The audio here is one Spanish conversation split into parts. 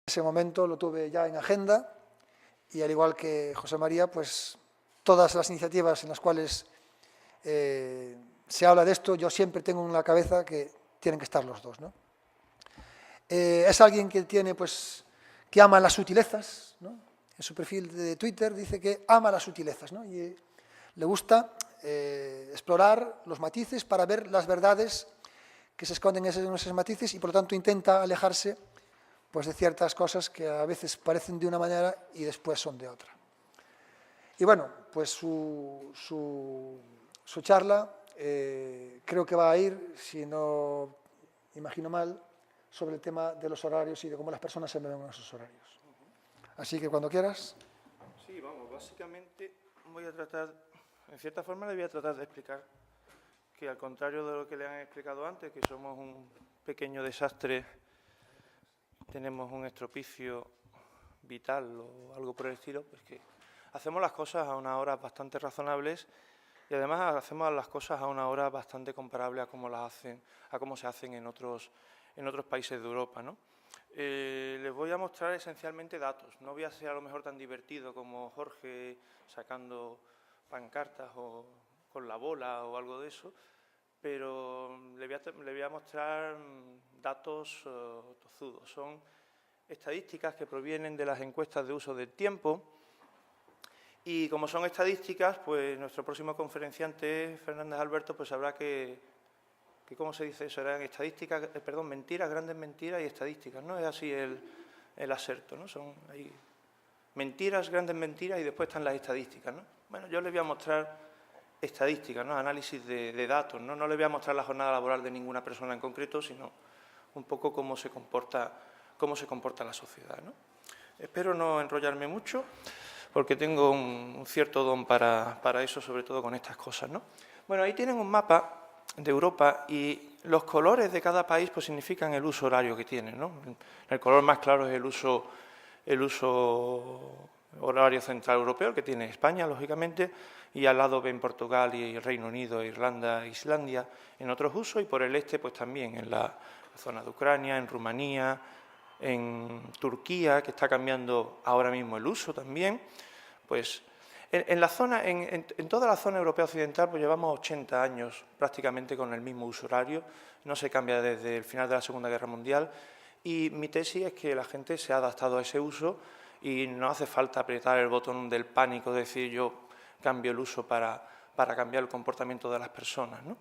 Ese momento lo tuve ya en agenda y, al igual que José María, pues todas las iniciativas en las cuales se habla de esto, yo siempre tengo en la cabeza que tienen que estar los dos, ¿no? Es alguien que tiene, pues, que ama las sutilezas, ¿no? En su perfil de Twitter dice que ama las sutilezas, ¿no? Y le gusta explorar los matices para ver las verdades que se esconden en esos matices y, por lo tanto, intenta alejarse pues de ciertas cosas que a veces parecen de una manera y después son de otra. Y bueno, pues su charla creo que va a ir, si no imagino mal, sobre el tema de los horarios y de cómo las personas se mueven en esos horarios. Así que cuando quieras. Sí, vamos, básicamente voy a tratar, en cierta forma le voy a tratar de explicar que, al contrario de lo que le han explicado antes, que somos un pequeño desastre, tenemos un estropicio vital o algo por el estilo, pues que hacemos las cosas a unas horas bastante razonables y además hacemos las cosas a una hora bastante comparable a cómo se hacen en otros países de Europa, ¿no? Les voy a mostrar esencialmente datos. No voy a ser a lo mejor tan divertido como Jorge sacando pancartas o con la bola o algo de eso, pero le voy a mostrar datos tozudos. Son estadísticas que provienen de las encuestas de uso del tiempo y, como son estadísticas, pues nuestro próximo conferenciante, Fernández Alberto, pues sabrá que ¿cómo se dice eso? Eran estadísticas, mentiras, grandes mentiras y estadísticas, ¿no? Es así el aserto, ¿no? Son ahí mentiras, grandes mentiras y después están las estadísticas, ¿no? Bueno, yo les voy a mostrar estadísticas, ¿no? Análisis de datos, ¿no? No les voy a mostrar la jornada laboral de ninguna persona en concreto, sino un poco cómo se comporta la sociedad, ¿no? Espero no enrollarme mucho, porque tengo un cierto don para eso, sobre todo con estas cosas, ¿no? Bueno, ahí tienen un mapa de Europa y los colores de cada país pues significan el uso horario que tienen, ¿no? El color más claro es el uso horario central europeo, el que tiene España, lógicamente, y al lado ven Portugal y Reino Unido, Irlanda, Islandia en otros usos, y por el este pues también en la zona de Ucrania, en Rumanía, en Turquía, que está cambiando ahora mismo el uso también. Pues en toda la zona europea occidental pues llevamos 80 años prácticamente con el mismo uso horario, no se cambia desde el final de la Segunda Guerra Mundial, y mi tesis es que la gente se ha adaptado a ese uso y no hace falta apretar el botón del pánico, decir yo cambio el uso para cambiar el comportamiento de las personas, ¿no?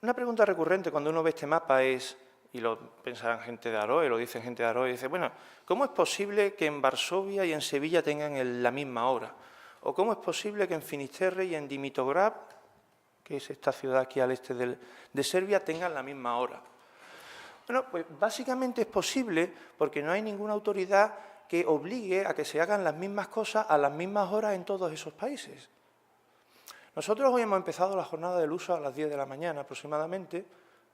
Una pregunta recurrente cuando uno ve este mapa es, y lo pensarán gente de Aroe, lo dicen gente de Aroe, dice, bueno, ¿cómo es posible que en Varsovia y en Sevilla tengan la misma hora? ¿O cómo es posible que en Finisterre y en Dimitrovgrad, que es esta ciudad aquí al este de Serbia, tengan la misma hora? Bueno, pues básicamente es posible porque no hay ninguna autoridad que obligue a que se hagan las mismas cosas a las mismas horas en todos esos países. Nosotros hoy hemos empezado la jornada del uso a las 10 de la mañana aproximadamente,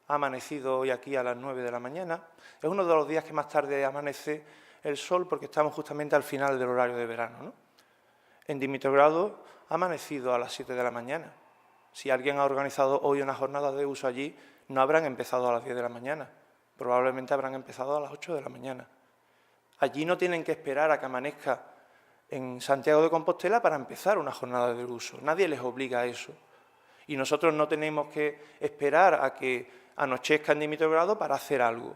ha amanecido hoy aquí a las 9 de la mañana, es uno de los días que más tarde amanece el sol porque estamos justamente al final del horario de verano, ¿no? En Dimitrovgrad ha amanecido a las 7 de la mañana. Si alguien ha organizado hoy una jornada de uso allí, no habrán empezado a las 10 de la mañana, probablemente habrán empezado a las 8 de la mañana. Allí no tienen que esperar a que amanezca en Santiago de Compostela para empezar una jornada de uso. Nadie les obliga a eso. Y nosotros no tenemos que esperar a que anochezca en Dimitrovgrad para hacer algo.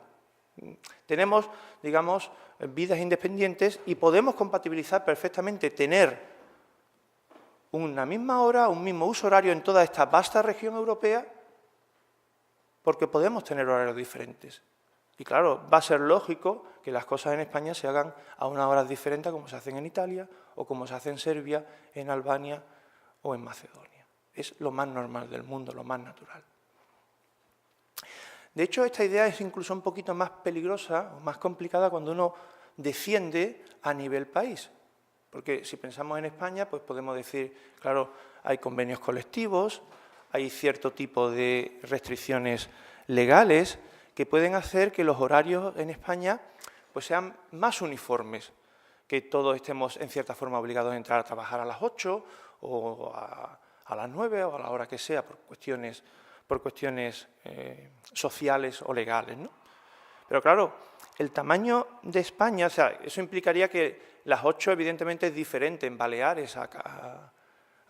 Tenemos, digamos, vidas independientes y podemos compatibilizar perfectamente tener una misma hora, un mismo uso horario en toda esta vasta región europea, porque podemos tener horarios diferentes. Y claro, va a ser lógico que las cosas en España se hagan a unas horas diferentes como se hacen en Italia o como se hace en Serbia, en Albania o en Macedonia. Es lo más normal del mundo, lo más natural. De hecho, esta idea es incluso un poquito más peligrosa o más complicada cuando uno desciende a nivel país. Porque si pensamos en España, pues podemos decir, claro, hay convenios colectivos, hay cierto tipo de restricciones legales que pueden hacer que los horarios en España pues sean más uniformes, que todos estemos en cierta forma obligados a entrar a trabajar a las 8 o a las 9 o a la hora que sea por cuestiones sociales o legales, ¿no? Pero claro, el tamaño de España, o sea, eso implicaría que las 8 evidentemente es diferente en Baleares a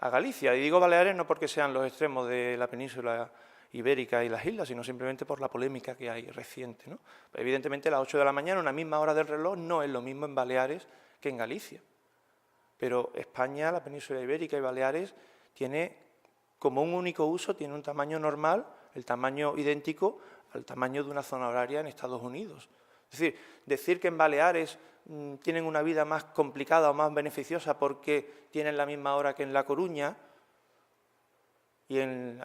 Galicia. Y digo Baleares no porque sean los extremos de la península ibérica y las islas, sino simplemente por la polémica que hay reciente, ¿no? Evidentemente, las 8 de la mañana, una misma hora del reloj, no es lo mismo en Baleares que en Galicia. Pero España, la península ibérica y Baleares, tiene como un único uso, tiene un tamaño normal, el tamaño idéntico al tamaño de una zona horaria en Estados Unidos. Es decir que en Baleares tienen una vida más complicada o más beneficiosa porque tienen la misma hora que en La Coruña, y en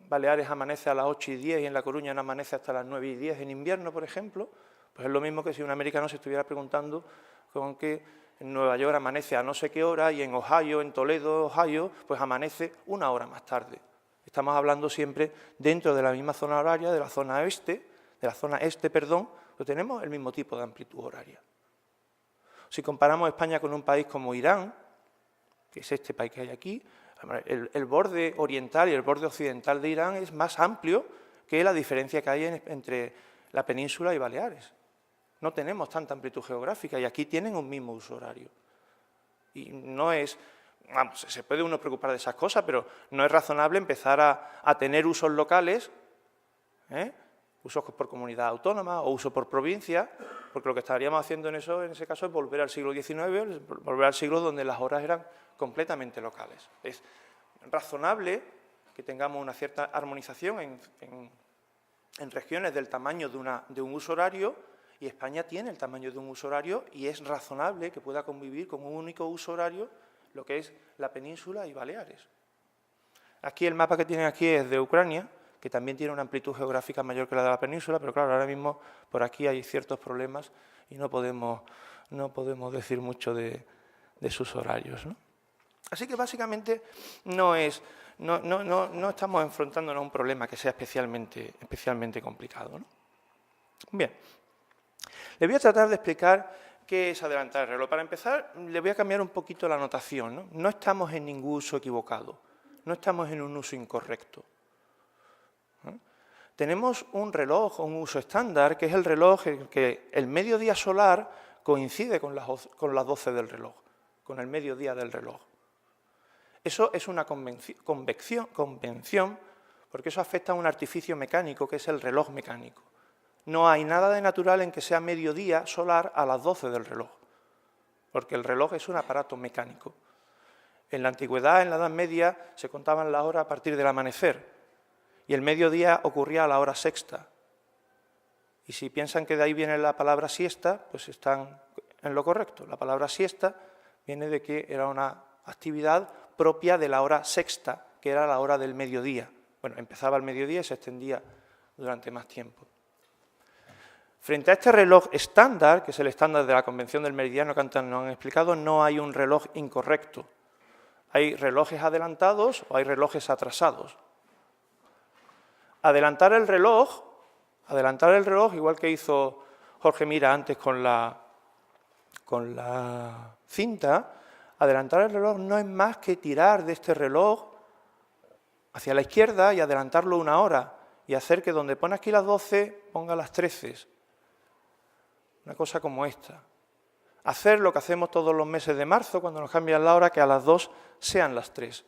Baleares amanece a las 8:10 y en La Coruña no amanece hasta las 9:10 en invierno, por ejemplo, pues es lo mismo que si un americano se estuviera preguntando con que en Nueva York amanece a no sé qué hora y en Ohio, en Toledo, Ohio, pues amanece una hora más tarde. Estamos hablando siempre dentro de la misma zona horaria, de la zona este, pues tenemos el mismo tipo de amplitud horaria. Si comparamos España con un país como Irán, que es este país que hay aquí, el borde oriental y el borde occidental de Irán es más amplio que la diferencia que hay entre la península y Baleares. No tenemos tanta amplitud geográfica y aquí tienen un mismo uso horario. Y no es, vamos, se puede uno preocupar de esas cosas, pero no es razonable empezar a tener usos locales, usos por comunidad autónoma o uso por provincia, porque lo que estaríamos haciendo en ese caso es volver al siglo XIX, volver al siglo donde las horas eran completamente locales. Es razonable que tengamos una cierta armonización en regiones del tamaño de un uso horario, y España tiene el tamaño de un uso horario y es razonable que pueda convivir con un único uso horario lo que es la península y Baleares. Aquí el mapa que tienen aquí es de Ucrania, que también tiene una amplitud geográfica mayor que la de la península, pero claro, ahora mismo por aquí hay ciertos problemas y no podemos decir mucho de sus horarios, ¿no? Así que básicamente no estamos enfrentándonos a un problema que sea especialmente complicado, ¿no? Bien, le voy a tratar de explicar qué es adelantar el reloj. Para empezar, le voy a cambiar un poquito la notación, ¿no? No estamos en ningún uso equivocado, no estamos en un uso incorrecto. Tenemos un reloj o un uso estándar, que es el reloj en que el mediodía solar coincide con las 12 del reloj, con el mediodía del reloj. Eso es una convención, porque eso afecta a un artificio mecánico, que es el reloj mecánico. No hay nada de natural en que sea mediodía solar a las 12 del reloj, porque el reloj es un aparato mecánico. En la antigüedad, en la Edad Media, se contaban las horas a partir del amanecer, y el mediodía ocurría a la hora sexta. Y si piensan que de ahí viene la palabra siesta, pues están en lo correcto. La palabra siesta viene de que era una actividad propia de la hora sexta, que era la hora del mediodía. Bueno, empezaba al mediodía y se extendía durante más tiempo. Frente a este reloj estándar, que es el estándar de la convención del meridiano que antes nos han explicado, no hay un reloj incorrecto. Hay relojes adelantados o hay relojes atrasados. Adelantar el reloj, igual que hizo Jorge Mira antes con la cinta, adelantar el reloj no es más que tirar de este reloj hacia la izquierda y adelantarlo una hora y hacer que donde pone aquí las 12 ponga las 13. Una cosa como esta. Hacer lo que hacemos todos los meses de marzo cuando nos cambian la hora, que a las 2 sean las 3.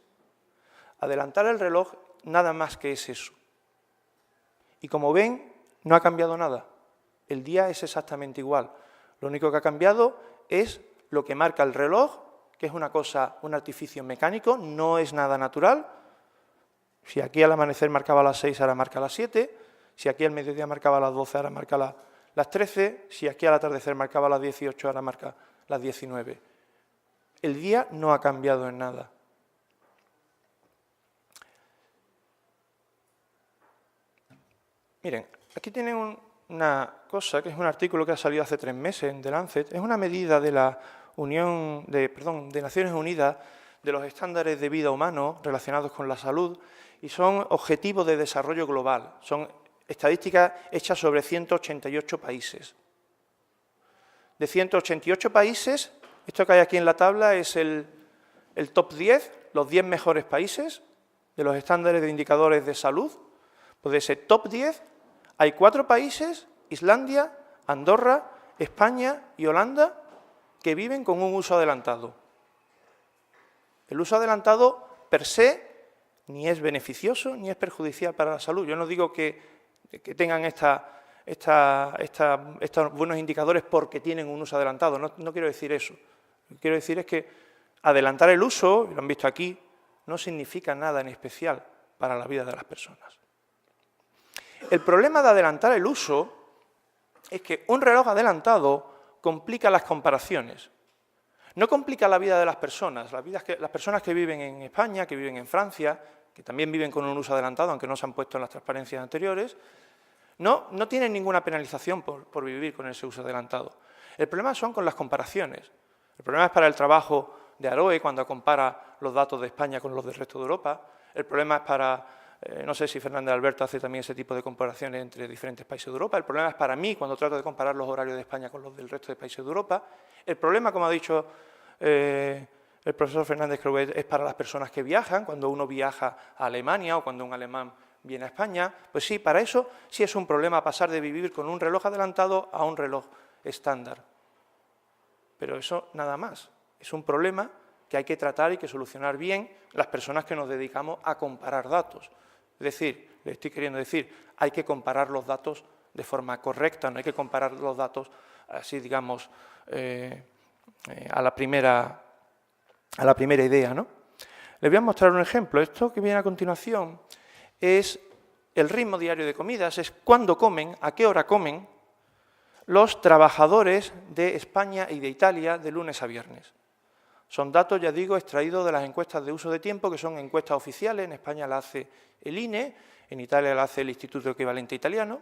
Adelantar el reloj nada más que es eso. Y como ven, no ha cambiado nada. El día es exactamente igual. Lo único que ha cambiado es lo que marca el reloj, que es una cosa, un artificio mecánico, no es nada natural. Si aquí al amanecer marcaba las 6, ahora marca las 7. Si aquí al mediodía marcaba las 12, ahora marca las 13. Si aquí al atardecer marcaba las 18, ahora marca las 19. El día no ha cambiado en nada. Miren, aquí tienen una cosa que es un artículo que ha salido hace 3 meses en The Lancet. Es una medida de la de Naciones Unidas de los estándares de vida humano relacionados con la salud y son objetivos de desarrollo global. Son estadísticas hechas sobre 188 países. De 188 países, esto que hay aquí en la tabla es el top 10, los 10 mejores países de los estándares de indicadores de salud. Pues de ese top 10 hay 4 países Islandia, Andorra, España y Holanda, que viven con un uso adelantado. El uso adelantado, per se, ni es beneficioso ni es perjudicial para la salud. Yo no digo que tengan estos buenos indicadores porque tienen un uso adelantado, no quiero decir eso. Lo que quiero decir es que adelantar el uso, lo han visto aquí, no significa nada en especial para la vida de las personas. El problema de adelantar el uso es que un reloj adelantado complica las comparaciones. No complica la vida de las personas. Las personas que viven en España, que viven en Francia, que también viven con un uso adelantado, aunque no se han puesto en las transparencias anteriores, no tienen ninguna penalización por vivir con ese uso adelantado. El problema son con las comparaciones. El problema es para el trabajo de Aroe cuando compara los datos de España con los del resto de Europa. El problema es para, no sé si Fernández Alberto hace también ese tipo de comparaciones entre diferentes países de Europa. El problema es para mí cuando trato de comparar los horarios de España con los del resto de países de Europa. El problema, como ha dicho el profesor Fernández Creuet, es para las personas que viajan, cuando uno viaja a Alemania o cuando un alemán viene a España. Pues sí, para eso sí es un problema pasar de vivir con un reloj adelantado a un reloj estándar. Pero eso nada más. Es un problema que hay que tratar y que solucionar bien las personas que nos dedicamos a comparar datos. Es decir, le estoy queriendo decir, hay que comparar los datos de forma correcta, no hay que comparar los datos así, digamos, a la primera idea, ¿no? Les voy a mostrar un ejemplo. Esto que viene a continuación es el ritmo diario de comidas, es cuándo comen, a qué hora comen los trabajadores de España y de Italia de lunes a viernes. Son datos, ya digo, extraídos de las encuestas de uso de tiempo, que son encuestas oficiales. En España la hace el INE, en Italia la hace el Instituto Equivalente Italiano.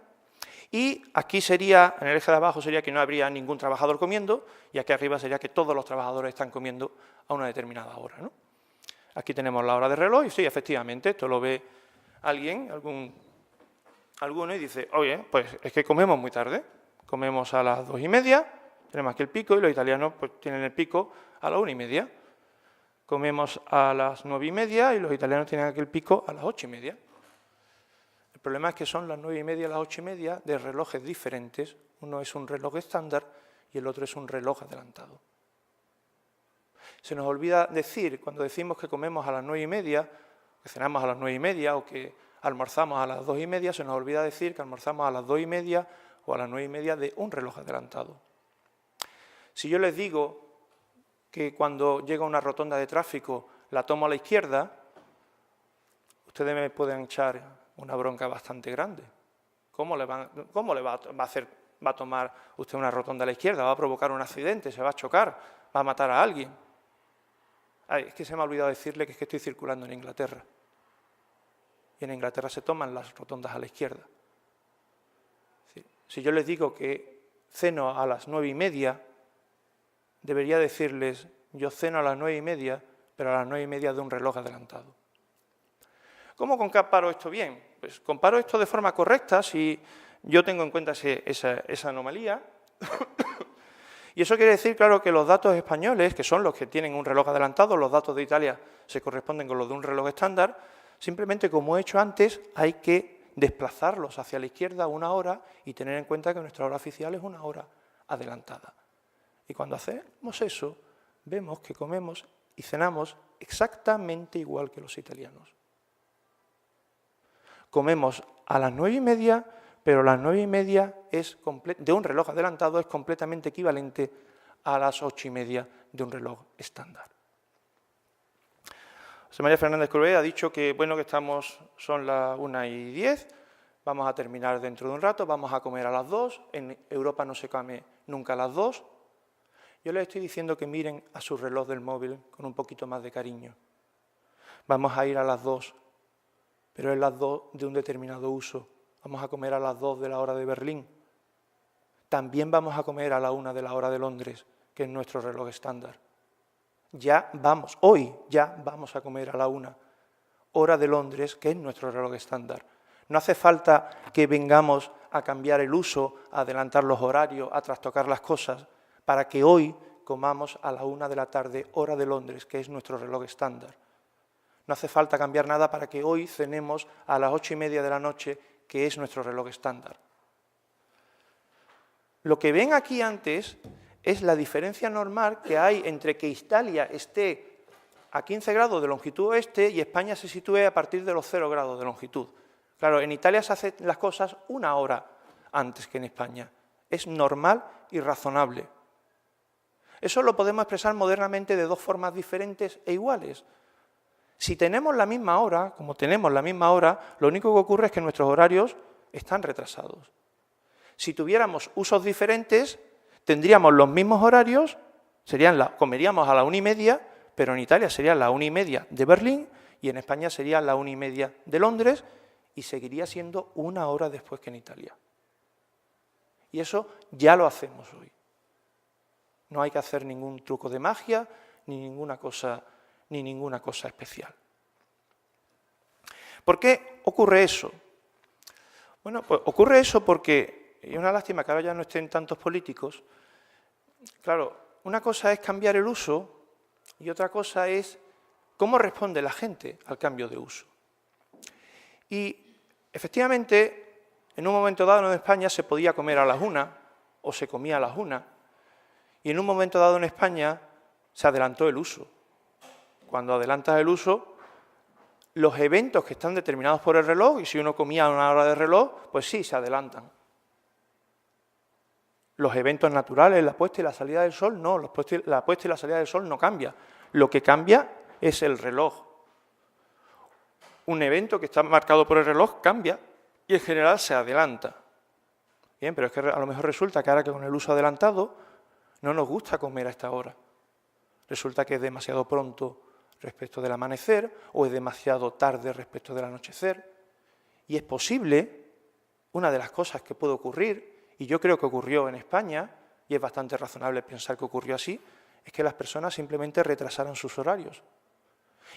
Y aquí sería, en el eje de abajo sería que no habría ningún trabajador comiendo, y aquí arriba sería que todos los trabajadores están comiendo a una determinada hora, ¿no? Aquí tenemos la hora de reloj, y sí, efectivamente, esto lo ve alguien, alguno, y dice, oye, pues es que comemos muy tarde, comemos a las 2:30, tenemos aquí el pico, y los italianos pues tienen el pico a las 1:30. Comemos a las 9:30 y los italianos tienen aquí el pico a las 8:30. El problema es que son las 9:30 y las 8:30 de relojes diferentes. Uno es un reloj estándar y el otro es un reloj adelantado. Se nos olvida decir, cuando decimos que comemos a las 9:30, que cenamos a las 9:30 o que almorzamos a las 2:30, se nos olvida decir que almorzamos a las 2:30 o a las 9:30 de un reloj adelantado. Si yo les digo que cuando llega a una rotonda de tráfico la tomo a la izquierda, ustedes me pueden echar una bronca bastante grande. ¿Cómo le va a tomar usted una rotonda a la izquierda? ¿Va a provocar un accidente? ¿Se va a chocar? ¿Va a matar a alguien? Ay, es que se me ha olvidado decirle que es que estoy circulando en Inglaterra. Y en Inglaterra se toman las rotondas a la izquierda. Si yo les digo que ceno a las 9:30, debería decirles, yo ceno a las 9:30, pero a las 9:30 de un reloj adelantado. ¿Cómo comparo esto bien? Pues comparo esto de forma correcta si yo tengo en cuenta esa anomalía. Y eso quiere decir, claro, que los datos españoles, que son los que tienen un reloj adelantado, los datos de Italia se corresponden con los de un reloj estándar, simplemente, como he hecho antes, hay que desplazarlos hacia la izquierda 1 hora y tener en cuenta que nuestra hora oficial es 1 hora adelantada. Y cuando hacemos eso, vemos que comemos y cenamos exactamente igual que los italianos. Comemos a las 9:30, pero las 9:30 de un reloj adelantado es completamente equivalente a las 8:30 de un reloj estándar. José María Fernández Creuet ha dicho que, bueno, que son las 1:10, vamos a terminar dentro de un rato, vamos a comer a las 2, en Europa no se come nunca a las 2. Yo les estoy diciendo que miren a su reloj del móvil con un poquito más de cariño. Vamos a ir a las 2, pero es las 2 de un determinado uso. Vamos a comer a las 2 de la hora de Berlín. También vamos a comer a la 1 de la hora de Londres, que es nuestro reloj estándar. Hoy ya vamos a comer a la 1 hora de Londres, que es nuestro reloj estándar. No hace falta que vengamos a cambiar el uso, a adelantar los horarios, a trastocar las cosas, para que hoy comamos a la 1 de la tarde, hora de Londres, que es nuestro reloj estándar. No hace falta cambiar nada para que hoy cenemos a las 8:30 de la noche, que es nuestro reloj estándar. Lo que ven aquí antes es la diferencia normal que hay entre que Italia esté a 15 grados de longitud oeste y España se sitúe a partir de los 0 grados de longitud. Claro, en Italia se hacen las cosas 1 hora antes que en España. Es normal y razonable. Eso lo podemos expresar modernamente de 2 formas diferentes e iguales. Si tenemos la misma hora, como tenemos la misma hora, lo único que ocurre es que nuestros horarios están retrasados. Si tuviéramos usos diferentes, tendríamos los mismos horarios, comeríamos a la 1:30, pero en Italia serían las 1:30 de Berlín y en España serían las 1:30 de Londres y seguiría siendo 1 hora después que en Italia. Y eso ya lo hacemos hoy. No hay que hacer ningún truco de magia ni ninguna cosa especial. ¿Por qué ocurre eso? Bueno, pues ocurre eso porque, y es una lástima que ahora ya no estén tantos políticos, claro, una cosa es cambiar el uso y otra cosa es cómo responde la gente al cambio de uso. Y efectivamente, en un momento dado en España se podía comer a las 1 o se comía a las 1 y en un momento dado en España se adelantó el uso. Cuando adelantas el uso, los eventos que están determinados por el reloj, y si uno comía a 1 hora de reloj, pues sí, se adelantan. Los eventos naturales, la puesta y la salida del sol, no, la puesta y la salida del sol no cambia. Lo que cambia es el reloj. Un evento que está marcado por el reloj cambia y en general se adelanta. Bien, pero es que a lo mejor resulta que ahora que con el uso adelantado no nos gusta comer a esta hora. Resulta que es demasiado pronto respecto del amanecer o es demasiado tarde respecto del anochecer. Y es posible, una de las cosas que puede ocurrir, y yo creo que ocurrió en España, y es bastante razonable pensar que ocurrió así, es que las personas simplemente retrasaran sus horarios.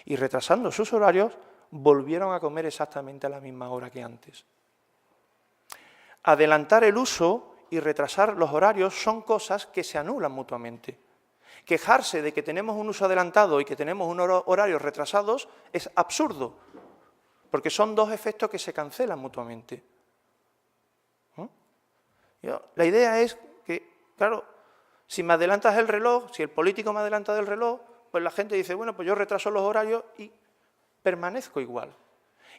Y retrasando sus horarios, volvieron a comer exactamente a la misma hora que antes. Adelantar el uso y retrasar los horarios son cosas que se anulan mutuamente. Quejarse de que tenemos un uso adelantado y que tenemos unos horarios retrasados es absurdo, porque son 2 efectos que se cancelan mutuamente. La idea es que, claro, si me adelantas el reloj, si el político me adelanta del reloj, pues la gente dice, bueno, pues yo retraso los horarios y permanezco igual.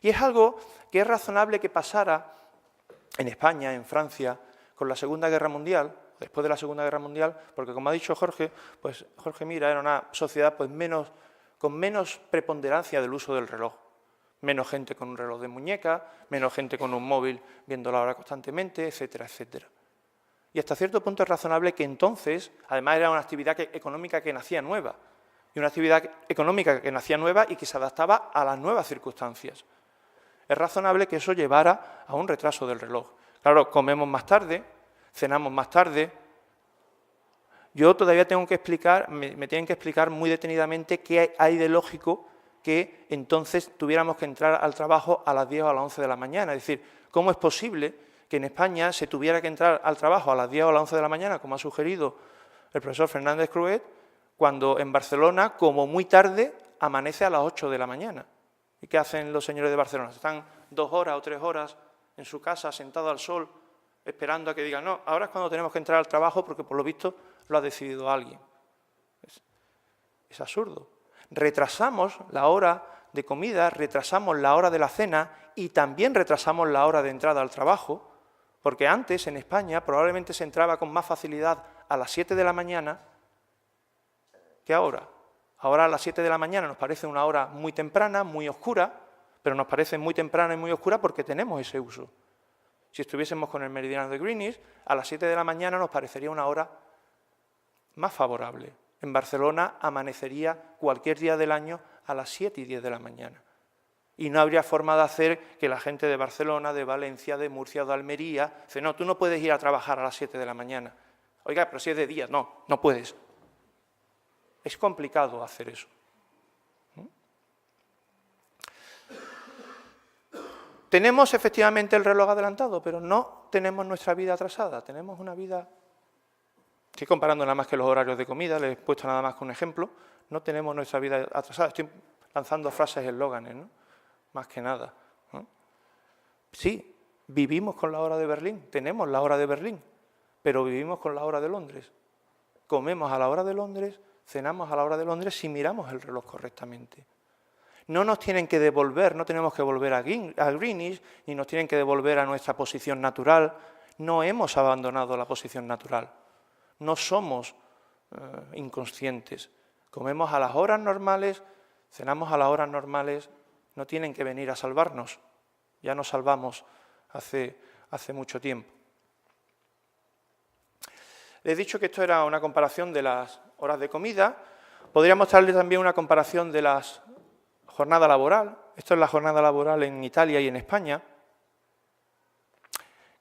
Y es algo que es razonable que pasara en España, en Francia, con la Segunda Guerra Mundial, después de la Segunda Guerra Mundial, porque como ha dicho Jorge, pues Jorge Mira era una sociedad pues con menos preponderancia del uso del reloj. Menos gente con un reloj de muñeca, menos gente con un móvil viendo la hora constantemente, etcétera, etcétera. Y hasta cierto punto es razonable que entonces, además era una actividad económica que nacía nueva, y una actividad económica que nacía nueva y que se adaptaba a las nuevas circunstancias. Es razonable que eso llevara a un retraso del reloj. Claro, comemos más tarde, cenamos más tarde. Yo todavía tengo que explicar, me tienen que explicar muy detenidamente qué hay de lógico que entonces tuviéramos que entrar al trabajo a las 10 o a las 11 de la mañana. Es decir, ¿cómo es posible que en España se tuviera que entrar al trabajo a las 10 o a las 11 de la mañana, como ha sugerido el profesor Fernández Cruet, cuando en Barcelona, como muy tarde, amanece a las 8 de la mañana? ¿Y qué hacen los señores de Barcelona? Están 2 horas o 3 horas en su casa, sentados al sol, esperando a que digan, no, ahora es cuando tenemos que entrar al trabajo porque por lo visto lo ha decidido alguien. Es absurdo. Retrasamos la hora de comida, retrasamos la hora de la cena y también retrasamos la hora de entrada al trabajo, porque antes en España probablemente se entraba con más facilidad a las 7 de la mañana que ahora. Ahora a las 7 de la mañana nos parece una hora muy temprana, muy oscura, pero nos parece muy temprana y muy oscura porque tenemos ese uso. Si estuviésemos con el meridiano de Greenwich, a las 7 de la mañana nos parecería una hora más favorable. En Barcelona amanecería cualquier día del año a las 7 y 10 de la mañana. Y no habría forma de hacer que la gente de Barcelona, de Valencia, de Murcia o de Almería dice, no, tú no puedes ir a trabajar a las 7 de la mañana. Oiga, pero si es de día, no, no puedes. Es complicado hacer eso. Tenemos efectivamente el reloj adelantado, pero no tenemos nuestra vida atrasada. Tenemos una vida... Estoy comparando nada más que los horarios de comida, les he puesto nada más que un ejemplo. No tenemos nuestra vida atrasada. Estoy lanzando frases eslóganes, ¿no? Más que nada, ¿no? Sí, vivimos con la hora de Berlín, tenemos la hora de Berlín, pero vivimos con la hora de Londres. Comemos a la hora de Londres, cenamos a la hora de Londres si miramos el reloj correctamente. No nos tienen que devolver, no tenemos que volver a Greenwich, ni nos tienen que devolver a nuestra posición natural. No hemos abandonado la posición natural. No somos inconscientes. Comemos a las horas normales, cenamos a las horas normales, no tienen que venir a salvarnos. Ya nos salvamos hace mucho tiempo. Les he dicho que esto era una comparación de las horas de comida. Podría mostrarles también una comparación de la jornada laboral. Esto es la jornada laboral en Italia y en España.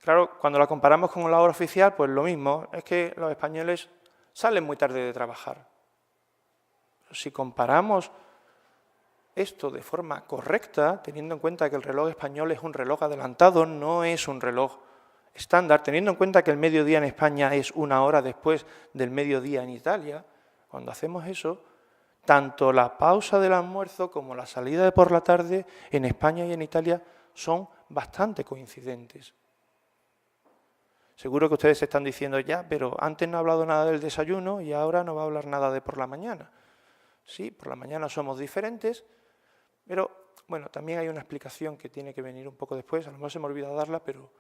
Claro, cuando la comparamos con la hora oficial, pues lo mismo. Es que los españoles salen muy tarde de trabajar. Si comparamos esto de forma correcta, teniendo en cuenta que el reloj español es un reloj adelantado, no es un reloj estándar, teniendo en cuenta que el mediodía en España es 1 hora después del mediodía en Italia, cuando hacemos eso, tanto la pausa del almuerzo como la salida de por la tarde en España y en Italia son bastante coincidentes. Seguro que ustedes se están diciendo ya, pero antes no ha hablado nada del desayuno y ahora no va a hablar nada de por la mañana. Sí, por la mañana somos diferentes, pero bueno, también hay una explicación que tiene que venir un poco después, a lo mejor se me olvida darla, pero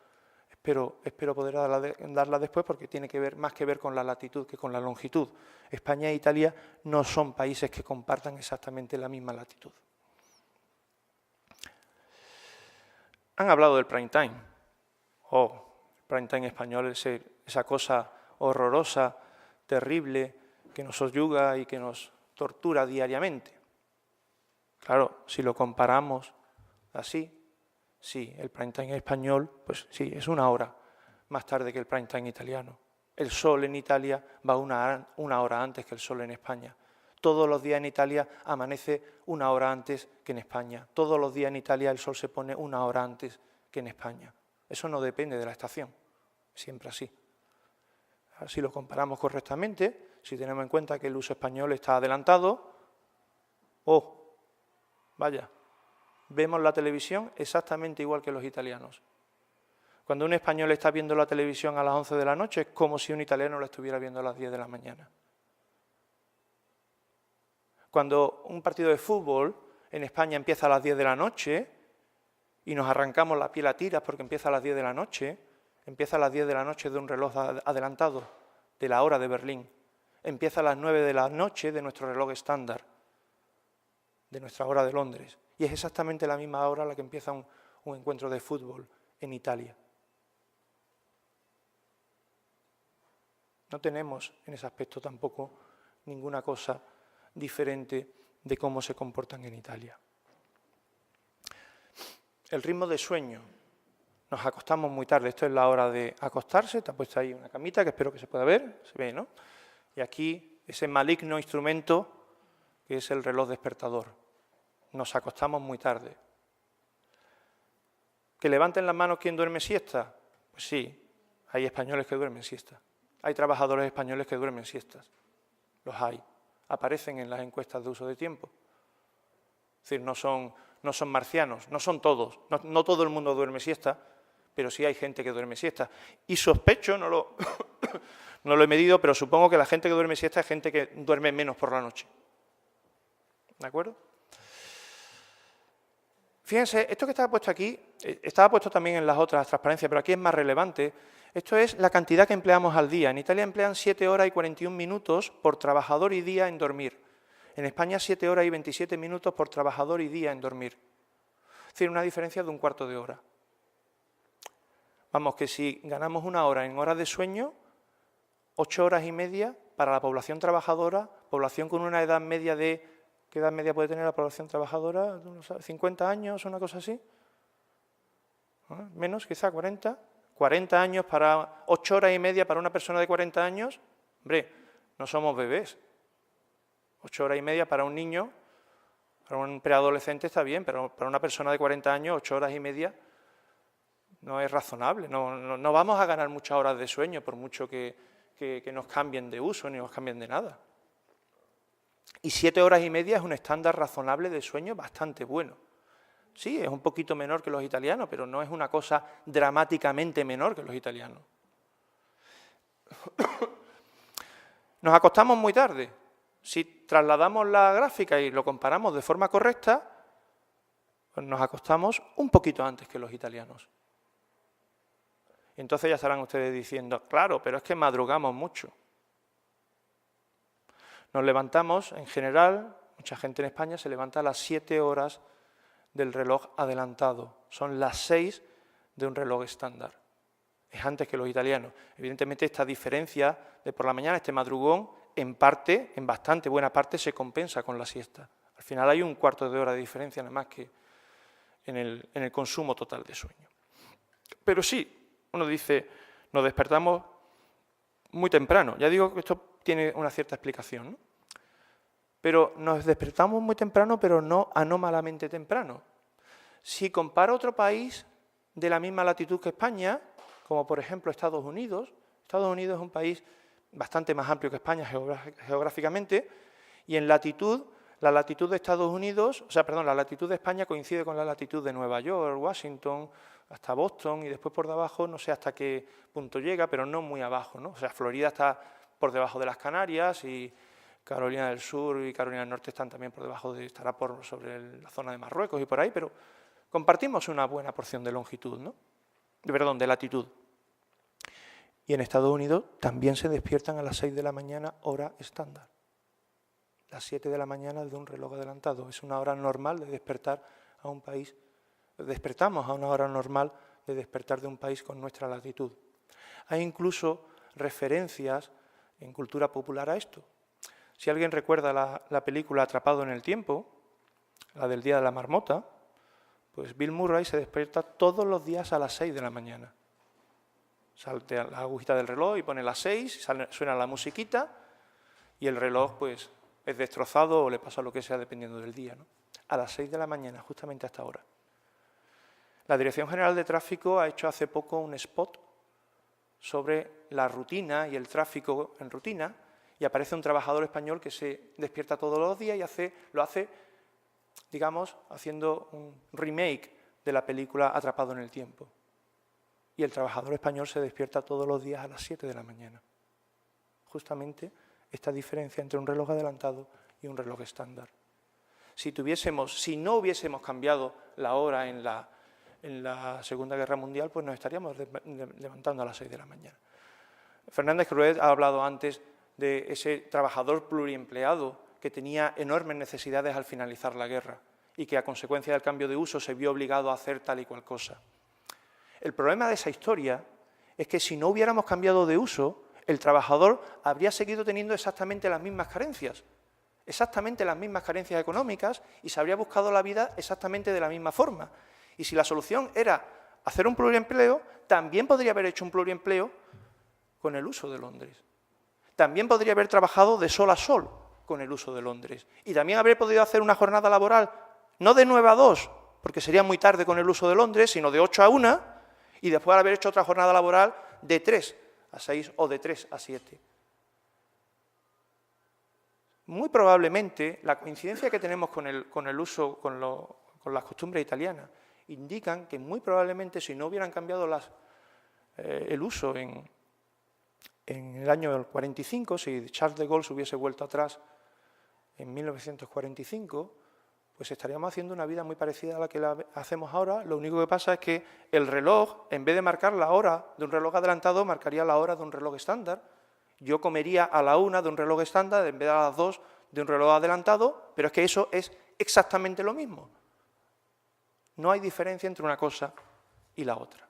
espero poder darla después porque tiene más que ver con la latitud que con la longitud. España e Italia no son países que compartan exactamente la misma latitud. Han hablado del prime time. Prime time español, esa cosa horrorosa, terrible, que nos subyuga y que nos tortura diariamente. Claro, si lo comparamos así, sí, el prime time español, pues sí, es 1 hora más tarde que el prime time italiano. El sol en Italia va 1 hora antes que el sol en España. Todos los días en Italia amanece 1 hora antes que en España. Todos los días en Italia el sol se pone 1 hora antes que en España. Eso no depende de la estación, siempre así. Si lo comparamos correctamente, si tenemos en cuenta que el uso español está adelantado, vaya, vemos la televisión exactamente igual que los italianos. Cuando un español está viendo la televisión a las 11 de la noche, es como si un italiano la estuviera viendo a las 10 de la mañana. Cuando un partido de fútbol en España empieza a las 10 de la noche y nos arrancamos la piel a tiras porque empieza a las 10 de la noche, empieza a las 10 de la noche de un reloj adelantado, de la hora de Berlín. Empieza a las 9 de la noche de nuestro reloj estándar, de nuestra hora de Londres. Y es exactamente la misma hora a la que empieza un encuentro de fútbol en Italia. No tenemos en ese aspecto tampoco ninguna cosa diferente de cómo se comportan en Italia. El ritmo de sueño. Nos acostamos muy tarde. Esto es la hora de acostarse. Está puesta ahí una camita que espero que se pueda ver. Se ve, ¿no? Y aquí ese maligno instrumento que es el reloj despertador. Nos acostamos muy tarde. ¿Que levanten las manos quien duerme siesta? Pues sí, hay españoles que duermen siesta. Hay trabajadores españoles que duermen siestas. Los hay. Aparecen en las encuestas de uso de tiempo. Es decir, no son marcianos, no son todos. No todo el mundo duerme siesta, pero sí hay gente que duerme siesta. Y sospecho, no lo he medido, pero supongo que la gente que duerme siesta es gente que duerme menos por la noche. ¿De acuerdo? Fíjense, esto que estaba puesto aquí, estaba puesto también en las otras transparencias, pero aquí es más relevante. Esto es la cantidad que empleamos al día. En Italia emplean 7 horas y 41 minutos por trabajador y día en dormir. En España 7 horas y 27 minutos por trabajador y día en dormir. Es decir, una diferencia de 1/4 de hora. Vamos, que si ganamos 1 hora en horas de sueño, 8 horas y media para la población trabajadora, población con una edad media de... ¿Qué edad media puede tener la población trabajadora? ¿50 años, una cosa así? Menos, quizá 40. 40 años para 8 horas y media para una persona de 40 años. Hombre, no somos bebés. 8 horas y media para un niño, para un preadolescente está bien, pero para una persona de 40 años, 8 horas y media no es razonable. No vamos a ganar muchas horas de sueño por mucho que nos cambien de uso ni nos cambien de nada. Y 7 horas y media es un estándar razonable de sueño bastante bueno. Sí, es un poquito menor que los italianos, pero no es una cosa dramáticamente menor que los italianos. Nos acostamos muy tarde. Si trasladamos la gráfica y lo comparamos de forma correcta, pues nos acostamos un poquito antes que los italianos. Y entonces ya estarán ustedes diciendo, claro, pero es que madrugamos mucho. Nos levantamos, en general, mucha gente en España se levanta a las 7 horas del reloj adelantado. Son las 6 de un reloj estándar. Es antes que los italianos. Evidentemente esta diferencia de por la mañana, este madrugón, en parte, en bastante buena parte, se compensa con la siesta. Al final hay un cuarto de hora de diferencia nada más que en el consumo total de sueño. Pero sí, uno dice, nos despertamos muy temprano. Ya digo que esto tiene una cierta explicación, ¿no? Pero nos despertamos muy temprano, pero no anómalamente temprano. Si comparo otro país de la misma latitud que España, como por ejemplo Estados Unidos es un país bastante más amplio que España geográficamente, y en latitud, la latitud de Estados Unidos, la latitud de España coincide con la latitud de Nueva York, Washington, hasta Boston, y después por debajo, no sé hasta qué punto llega, pero no muy abajo, ¿no? O sea, Florida está por debajo de las Canarias, y Carolina del Sur y Carolina del Norte están también por debajo, estará sobre la zona de Marruecos y por ahí, pero compartimos una buena porción de longitud, ¿no? De latitud. Y en Estados Unidos también se despiertan a las 6 de la mañana, hora estándar. Las 7 de la mañana de un reloj adelantado. Es una hora normal de despertar a un país. Despertamos a una hora normal de despertar de un país con nuestra latitud. Hay incluso referencias en cultura popular a esto. Si alguien recuerda la película Atrapado en el tiempo, la del Día de la Marmota, pues Bill Murray se despierta todos los días a las 6 de la mañana. Saltea la agujita del reloj y pone las 6, suena la musiquita y el reloj pues es destrozado o le pasa lo que sea dependiendo del día, ¿no? A las 6 de la mañana, justamente hasta ahora. La Dirección General de Tráfico ha hecho hace poco un spot sobre la rutina y el tráfico en rutina, y aparece un trabajador español que se despierta todos los días y lo hace, digamos, haciendo un remake de la película Atrapado en el tiempo. Y el trabajador español se despierta todos los días a las 7 de la mañana. Justamente esta diferencia entre un reloj adelantado y un reloj estándar. Si no hubiésemos cambiado la hora en la Segunda Guerra Mundial, pues nos estaríamos levantando a las 6 de la mañana. Fernández Cruet ha hablado antes de ese trabajador pluriempleado que tenía enormes necesidades al finalizar la guerra y que a consecuencia del cambio de uso se vio obligado a hacer tal y cual cosa. El problema de esa historia es que si no hubiéramos cambiado de uso, el trabajador habría seguido teniendo exactamente las mismas carencias económicas y se habría buscado la vida exactamente de la misma forma. Y si la solución era hacer un pluriempleo, también podría haber hecho un pluriempleo con el uso de Londres. También podría haber trabajado de sol a sol con el uso de Londres. Y también habría podido hacer una jornada laboral, no de 9 a 2, porque sería muy tarde con el uso de Londres, sino de 8 a 1, y después haber hecho otra jornada laboral de 3 a 6 o de 3 a 7. Muy probablemente la coincidencia que tenemos con las costumbres italianas indican que muy probablemente si no hubieran cambiado el uso en el año 45, si Charles de Gaulle se hubiese vuelto atrás en 1945, pues estaríamos haciendo una vida muy parecida a la que hacemos ahora. Lo único que pasa es que el reloj, en vez de marcar la hora de un reloj adelantado, marcaría la hora de un reloj estándar. Yo comería a la 1 de un reloj estándar en vez de a las 2 de un reloj adelantado, pero es que eso es exactamente lo mismo. No hay diferencia entre una cosa y la otra.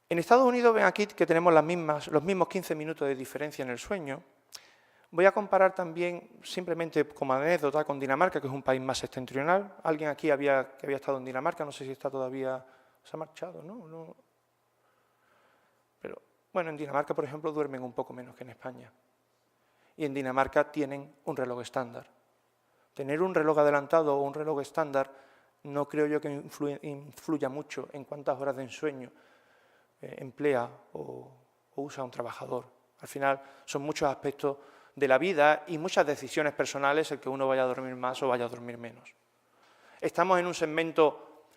En Estados Unidos, ven aquí que tenemos los mismos 15 minutos de diferencia en el sueño. Voy a comparar también, simplemente como anécdota, con Dinamarca, que es un país más septentrional. Alguien aquí que había estado en Dinamarca, no sé si está todavía, se ha marchado, ¿no? Pero, bueno, en Dinamarca, por ejemplo, duermen un poco menos que en España. Y en Dinamarca tienen un reloj estándar. Tener un reloj adelantado o un reloj estándar no creo yo que influya mucho en cuántas horas de ensueño emplea o usa un trabajador. Al final son muchos aspectos de la vida y muchas decisiones personales el que uno vaya a dormir más o vaya a dormir menos. Estamos en un segmento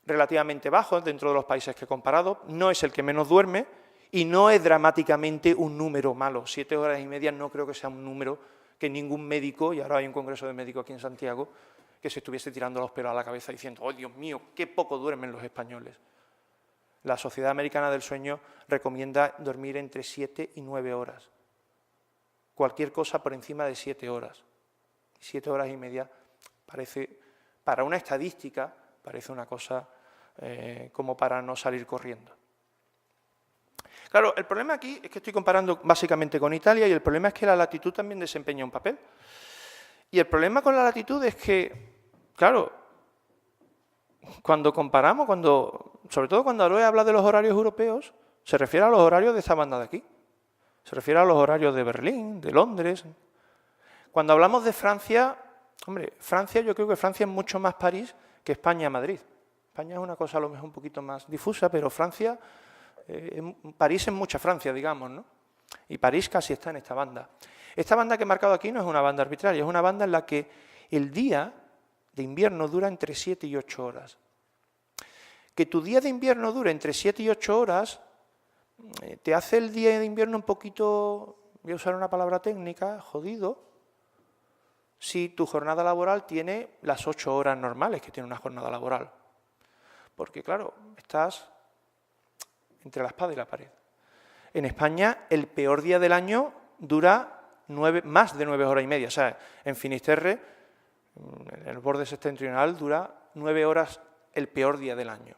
relativamente bajo dentro de los países que he comparado, no es el que menos duerme Y no es dramáticamente un número malo. 7 horas y media no creo que sea un número que ningún médico, y ahora hay un congreso de médicos aquí en Santiago, que se estuviese tirando los pelos a la cabeza diciendo, ¡oh, Dios mío, qué poco duermen los españoles! La Sociedad Americana del Sueño recomienda dormir entre 7 y 9 horas. Cualquier cosa por encima de 7 horas. 7 horas y media parece, para una estadística, parece una cosa como para no salir corriendo. Claro, el problema aquí es que estoy comparando básicamente con Italia y el problema es que la latitud también desempeña un papel. Y el problema con la latitud es que, claro, cuando comparamos, sobre todo cuando Aloe habla de los horarios europeos, se refiere a los horarios de esta banda de aquí. Se refiere a los horarios de Berlín, de Londres. Cuando hablamos de Francia, hombre, Francia, yo creo que Francia es mucho más París que España-Madrid. España es una cosa a lo mejor un poquito más difusa, pero Francia, París es mucha Francia, digamos, ¿no? Y París casi está en esta banda. Esta banda que he marcado aquí no es una banda arbitraria, es una banda en la que el día de invierno dura entre 7 y 8 horas. Que tu día de invierno dure entre 7 y 8 horas te hace el día de invierno un poquito, voy a usar una palabra técnica, jodido, si tu jornada laboral tiene las 8 horas normales que tiene una jornada laboral. Porque, claro, estás entre la espada y la pared. En España, el peor día del año dura más de 9 horas y media. O sea, en Finisterre, en el borde septentrional, dura 9 horas el peor día del año.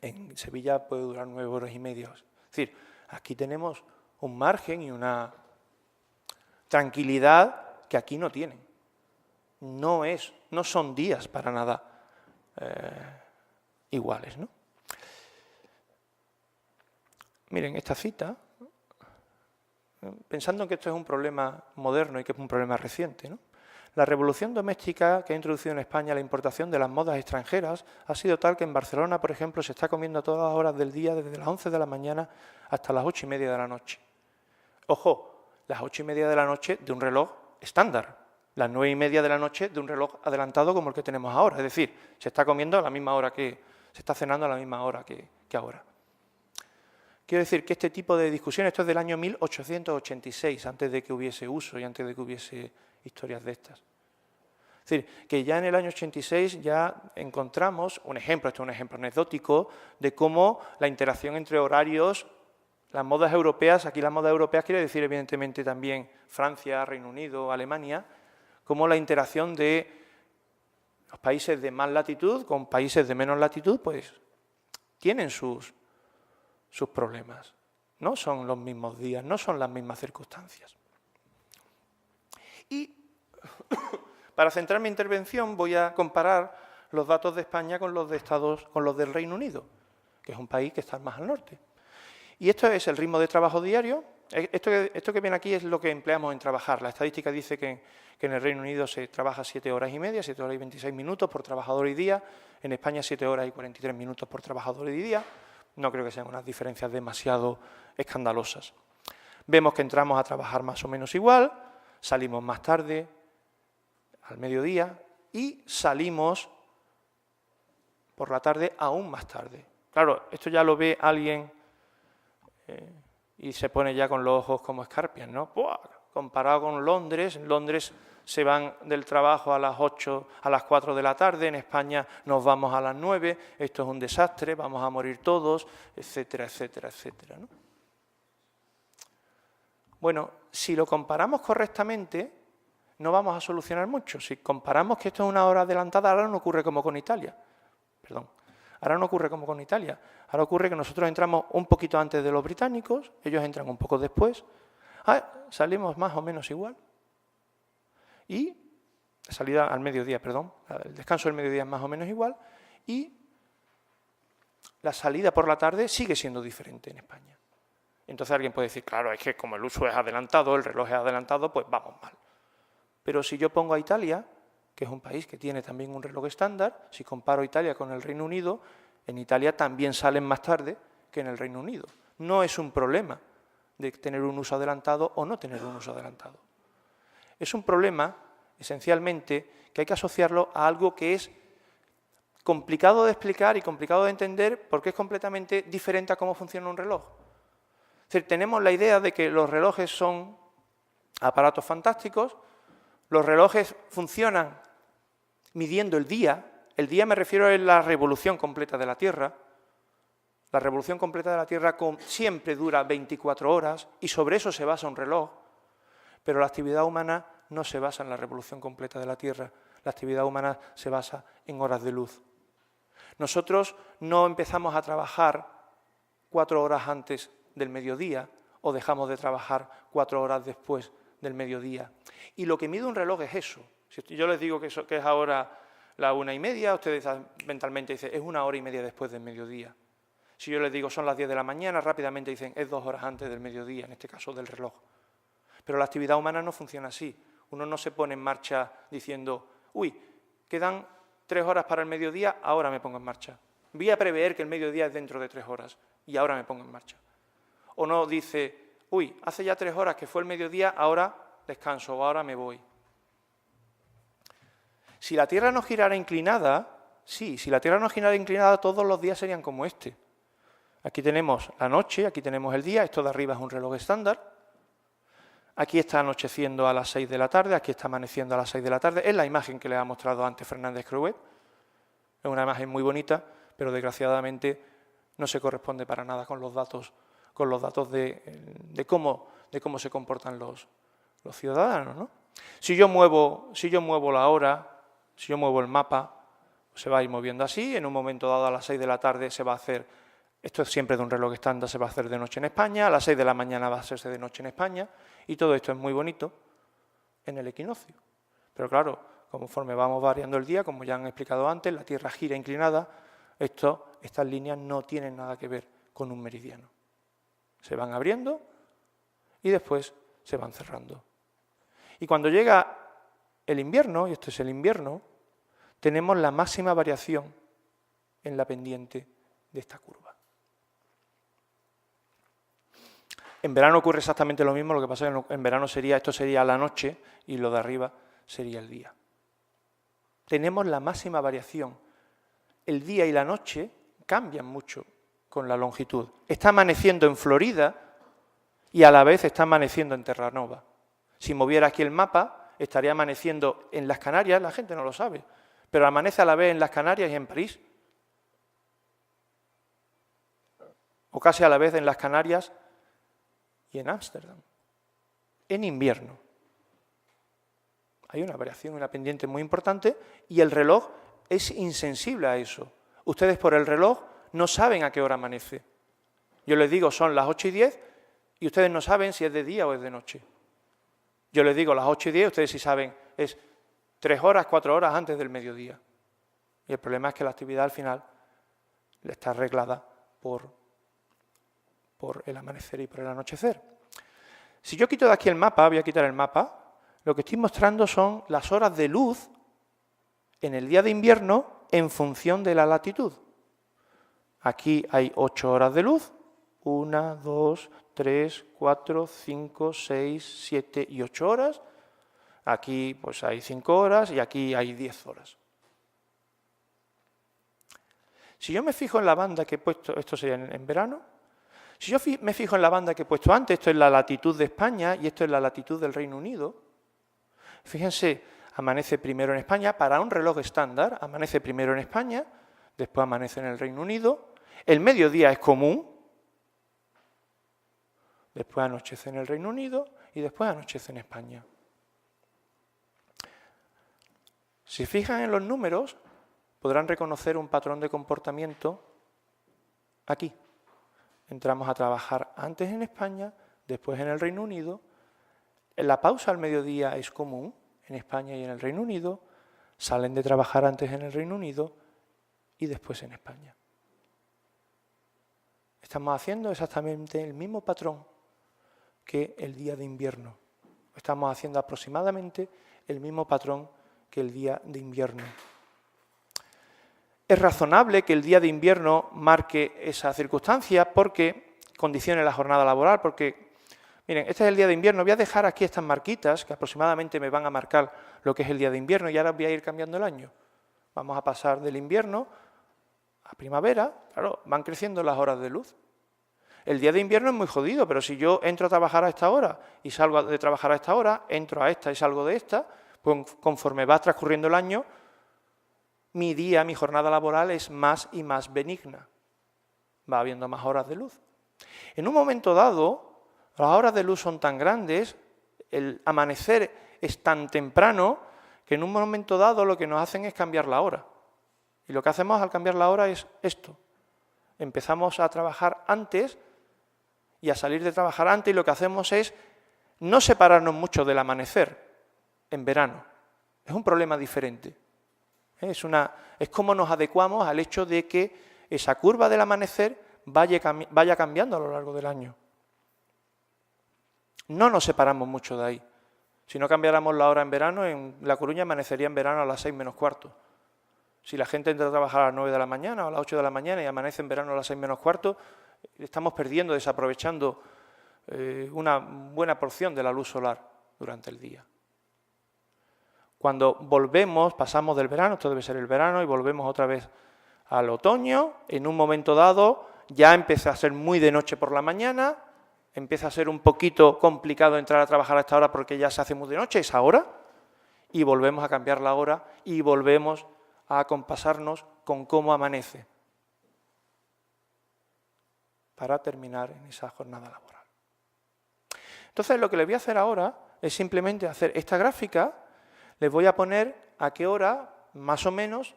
En Sevilla puede durar 9 horas y media. Es decir, aquí tenemos un margen y una tranquilidad que aquí no tienen. No son días para nada iguales, ¿no? Miren, esta cita, pensando en que esto es un problema moderno y que es un problema reciente, ¿no? La revolución doméstica que ha introducido en España la importación de las modas extranjeras ha sido tal que en Barcelona, por ejemplo, se está comiendo a todas las horas del día, desde las 11 de la mañana hasta las 8:30 de la noche. Ojo, las 8:30 de la noche de un reloj estándar, las 9:30 de la noche de un reloj adelantado como el que tenemos ahora. Es decir, se está comiendo a la misma hora se está cenando a la misma hora que ahora. Quiero decir que este tipo de discusión, esto es del año 1886, antes de que hubiese uso y antes de que hubiese historias de estas. Es decir, que ya en el año 86 ya encontramos un ejemplo, esto es un ejemplo anecdótico, de cómo la interacción entre horarios, las modas europeas, aquí las modas europeas quiere decir evidentemente también Francia, Reino Unido, Alemania, cómo la interacción de los países de más latitud con países de menos latitud, pues tienen sus problemas. No son los mismos días, no son las mismas circunstancias. Y para centrar mi intervención voy a comparar los datos de España con los del Reino Unido, que es un país que está más al norte. Y esto es el ritmo de trabajo diario. Esto que viene aquí es lo que empleamos en trabajar. La estadística dice que en el Reino Unido se trabaja 7 horas y media, 7 horas y 26 minutos por trabajador y día. En España 7 horas y 43 minutos por trabajador y día. No creo que sean unas diferencias demasiado escandalosas. Vemos que entramos a trabajar más o menos igual, salimos más tarde, al mediodía, y salimos por la tarde aún más tarde. Claro, esto ya lo ve alguien y se pone ya con los ojos como escarpias, ¿no? ¡Buah! Comparado con Londres, en Londres se van del trabajo a las 8, a las 4 de la tarde, en España nos vamos a las 9, esto es un desastre, vamos a morir todos, etcétera, etcétera, etcétera, ¿no? Bueno, si lo comparamos correctamente, no vamos a solucionar mucho. Si comparamos que esto es una hora adelantada, ahora no ocurre como con Italia. Ahora no ocurre como con Italia. Ahora ocurre que nosotros entramos un poquito antes de los británicos, ellos entran un poco después. Salimos más o menos igual. Y la salida al mediodía, el descanso del mediodía es más o menos igual. Y la salida por la tarde sigue siendo diferente en España. Entonces alguien puede decir, claro, es que como el uso es adelantado, el reloj es adelantado, pues vamos mal. Pero si yo pongo a Italia, que es un país que tiene también un reloj estándar, si comparo Italia con el Reino Unido, en Italia también salen más tarde que en el Reino Unido. No es un problema de tener un uso adelantado o no tener un uso adelantado. Es un problema, esencialmente, que hay que asociarlo a algo que es complicado de explicar y complicado de entender porque es completamente diferente a cómo funciona un reloj. Es decir, tenemos la idea de que los relojes son aparatos fantásticos, los relojes funcionan midiendo el día me refiero a la revolución completa de la Tierra. La revolución completa de la Tierra siempre dura 24 horas y sobre eso se basa un reloj, pero la actividad humana no se basa en la revolución completa de la Tierra, la actividad humana se basa en horas de luz. Nosotros no empezamos a trabajar 4 horas antes del mediodía o dejamos de trabajar 4 horas después del mediodía. Y lo que mide un reloj es eso. Si yo les digo que es ahora la 1:30, ustedes mentalmente dicen, es 1 hora y media después del mediodía. Si yo les digo son las 10 de la mañana, rápidamente dicen, es 2 horas antes del mediodía, en este caso del reloj. Pero la actividad humana no funciona así. Uno no se pone en marcha diciendo, uy, quedan 3 horas para el mediodía, ahora me pongo en marcha. Voy a prever que el mediodía es dentro de 3 horas y ahora me pongo en marcha. O no dice, uy, hace ya 3 horas que fue el mediodía, ahora descanso o ahora me voy. Si la Tierra no girara inclinada, sí, si la Tierra no girara inclinada, todos los días serían como este. Aquí tenemos la noche, aquí tenemos el día, esto de arriba es un reloj estándar. Aquí está anocheciendo a las 6 de la tarde, aquí está amaneciendo a las 6 de la tarde. Es la imagen que les ha mostrado antes Fernández Creuet. Es una imagen muy bonita, pero desgraciadamente no se corresponde para nada con los datos de cómo se comportan los ciudadanos, ¿no? Si yo muevo la hora, si yo muevo el mapa, se va a ir moviendo así. En un momento dado, a las 6 de la tarde, se va a hacer, esto es siempre de un reloj estándar, se va a hacer de noche en España, a las 6 de la mañana va a hacerse de noche en España, y todo esto es muy bonito en el equinoccio. Pero claro, conforme vamos variando el día, como ya han explicado antes, la Tierra gira inclinada, estas líneas no tienen nada que ver con un meridiano. Se van abriendo y después se van cerrando. Y cuando llega el invierno, y esto es el invierno, tenemos la máxima variación en la pendiente de esta curva. En verano ocurre exactamente lo mismo, lo que pasa es que en verano esto sería la noche y lo de arriba sería el día. Tenemos la máxima variación. El día y la noche cambian mucho con la longitud. Está amaneciendo en Florida y a la vez está amaneciendo en Terranova. Si moviera aquí el mapa, estaría amaneciendo en las Canarias, la gente no lo sabe, pero amanece a la vez en las Canarias y en París. O casi a la vez en las Canarias y en Ámsterdam. En invierno. Hay una variación, una pendiente muy importante y el reloj es insensible a eso. Ustedes por el reloj no saben a qué hora amanece. Yo les digo son las 8:10 y ustedes no saben si es de día o es de noche. Yo les digo las 8:10, ustedes sí saben, es 3 horas, 4 horas antes del mediodía. Y el problema es que la actividad al final está arreglada por el amanecer y por el anochecer. Si yo quito de aquí el mapa, voy a quitar el mapa, lo que estoy mostrando son las horas de luz en el día de invierno en función de la latitud. Aquí hay 8 horas de luz, 1, 2, 3, 4, 5, 6, 7 y 8 horas. Aquí pues hay 5 horas y aquí hay 10 horas. Si yo me fijo en la banda que he puesto, esto sería en verano, si yo me fijo en la banda que he puesto antes, esto es la latitud de España y esto es la latitud del Reino Unido, fíjense, amanece primero en España, para un reloj estándar, amanece primero en España, después amanece en el Reino Unido, el mediodía es común, después anochece en el Reino Unido y después anochece en España. Si fijan en los números, podrán reconocer un patrón de comportamiento aquí. Entramos a trabajar antes en España, después en el Reino Unido. La pausa al mediodía es común en España y en el Reino Unido. Salen de trabajar antes en el Reino Unido y después en España. Estamos haciendo exactamente el mismo patrón que el día de invierno. Estamos haciendo aproximadamente el mismo patrón que el día de invierno. Es razonable que el día de invierno marque esa circunstancia porque condicione la jornada laboral, porque, miren, este es el día de invierno. Voy a dejar aquí estas marquitas que aproximadamente me van a marcar lo que es el día de invierno y ahora voy a ir cambiando el año. Vamos a pasar del invierno a primavera, claro, van creciendo las horas de luz. El día de invierno es muy jodido, pero si yo entro a trabajar a esta hora y salgo de trabajar a esta hora, entro a esta y salgo de esta, pues conforme va transcurriendo el año, mi día, mi jornada laboral es más y más benigna. Va habiendo más horas de luz. En un momento dado, las horas de luz son tan grandes, el amanecer es tan temprano, que en un momento dado lo que nos hacen es cambiar la hora. Y lo que hacemos al cambiar la hora es esto. Empezamos a trabajar antes y a salir de trabajar antes, y lo que hacemos es no separarnos mucho del amanecer en verano. Es un problema diferente. Es cómo nos adecuamos al hecho de que esa curva del amanecer vaya cambiando a lo largo del año. No nos separamos mucho de ahí. Si no cambiáramos la hora en verano, en La Coruña amanecería en verano a las 6 menos cuarto. Si la gente entra a trabajar a las 9 de la mañana o a las 8 de la mañana y amanece en verano a las 6 menos cuarto, estamos perdiendo, desaprovechando una buena porción de la luz solar durante el día. Cuando volvemos, pasamos del verano, esto debe ser el verano, y volvemos otra vez al otoño, en un momento dado ya empieza a ser muy de noche por la mañana, empieza a ser un poquito complicado entrar a trabajar a esta hora porque ya se hace muy de noche, es ahora, y volvemos a cambiar la hora y volvemos a acompasarnos con cómo amanece para terminar en esa jornada laboral. Entonces, lo que les voy a hacer ahora es simplemente hacer esta gráfica. Les voy a poner a qué hora, más o menos,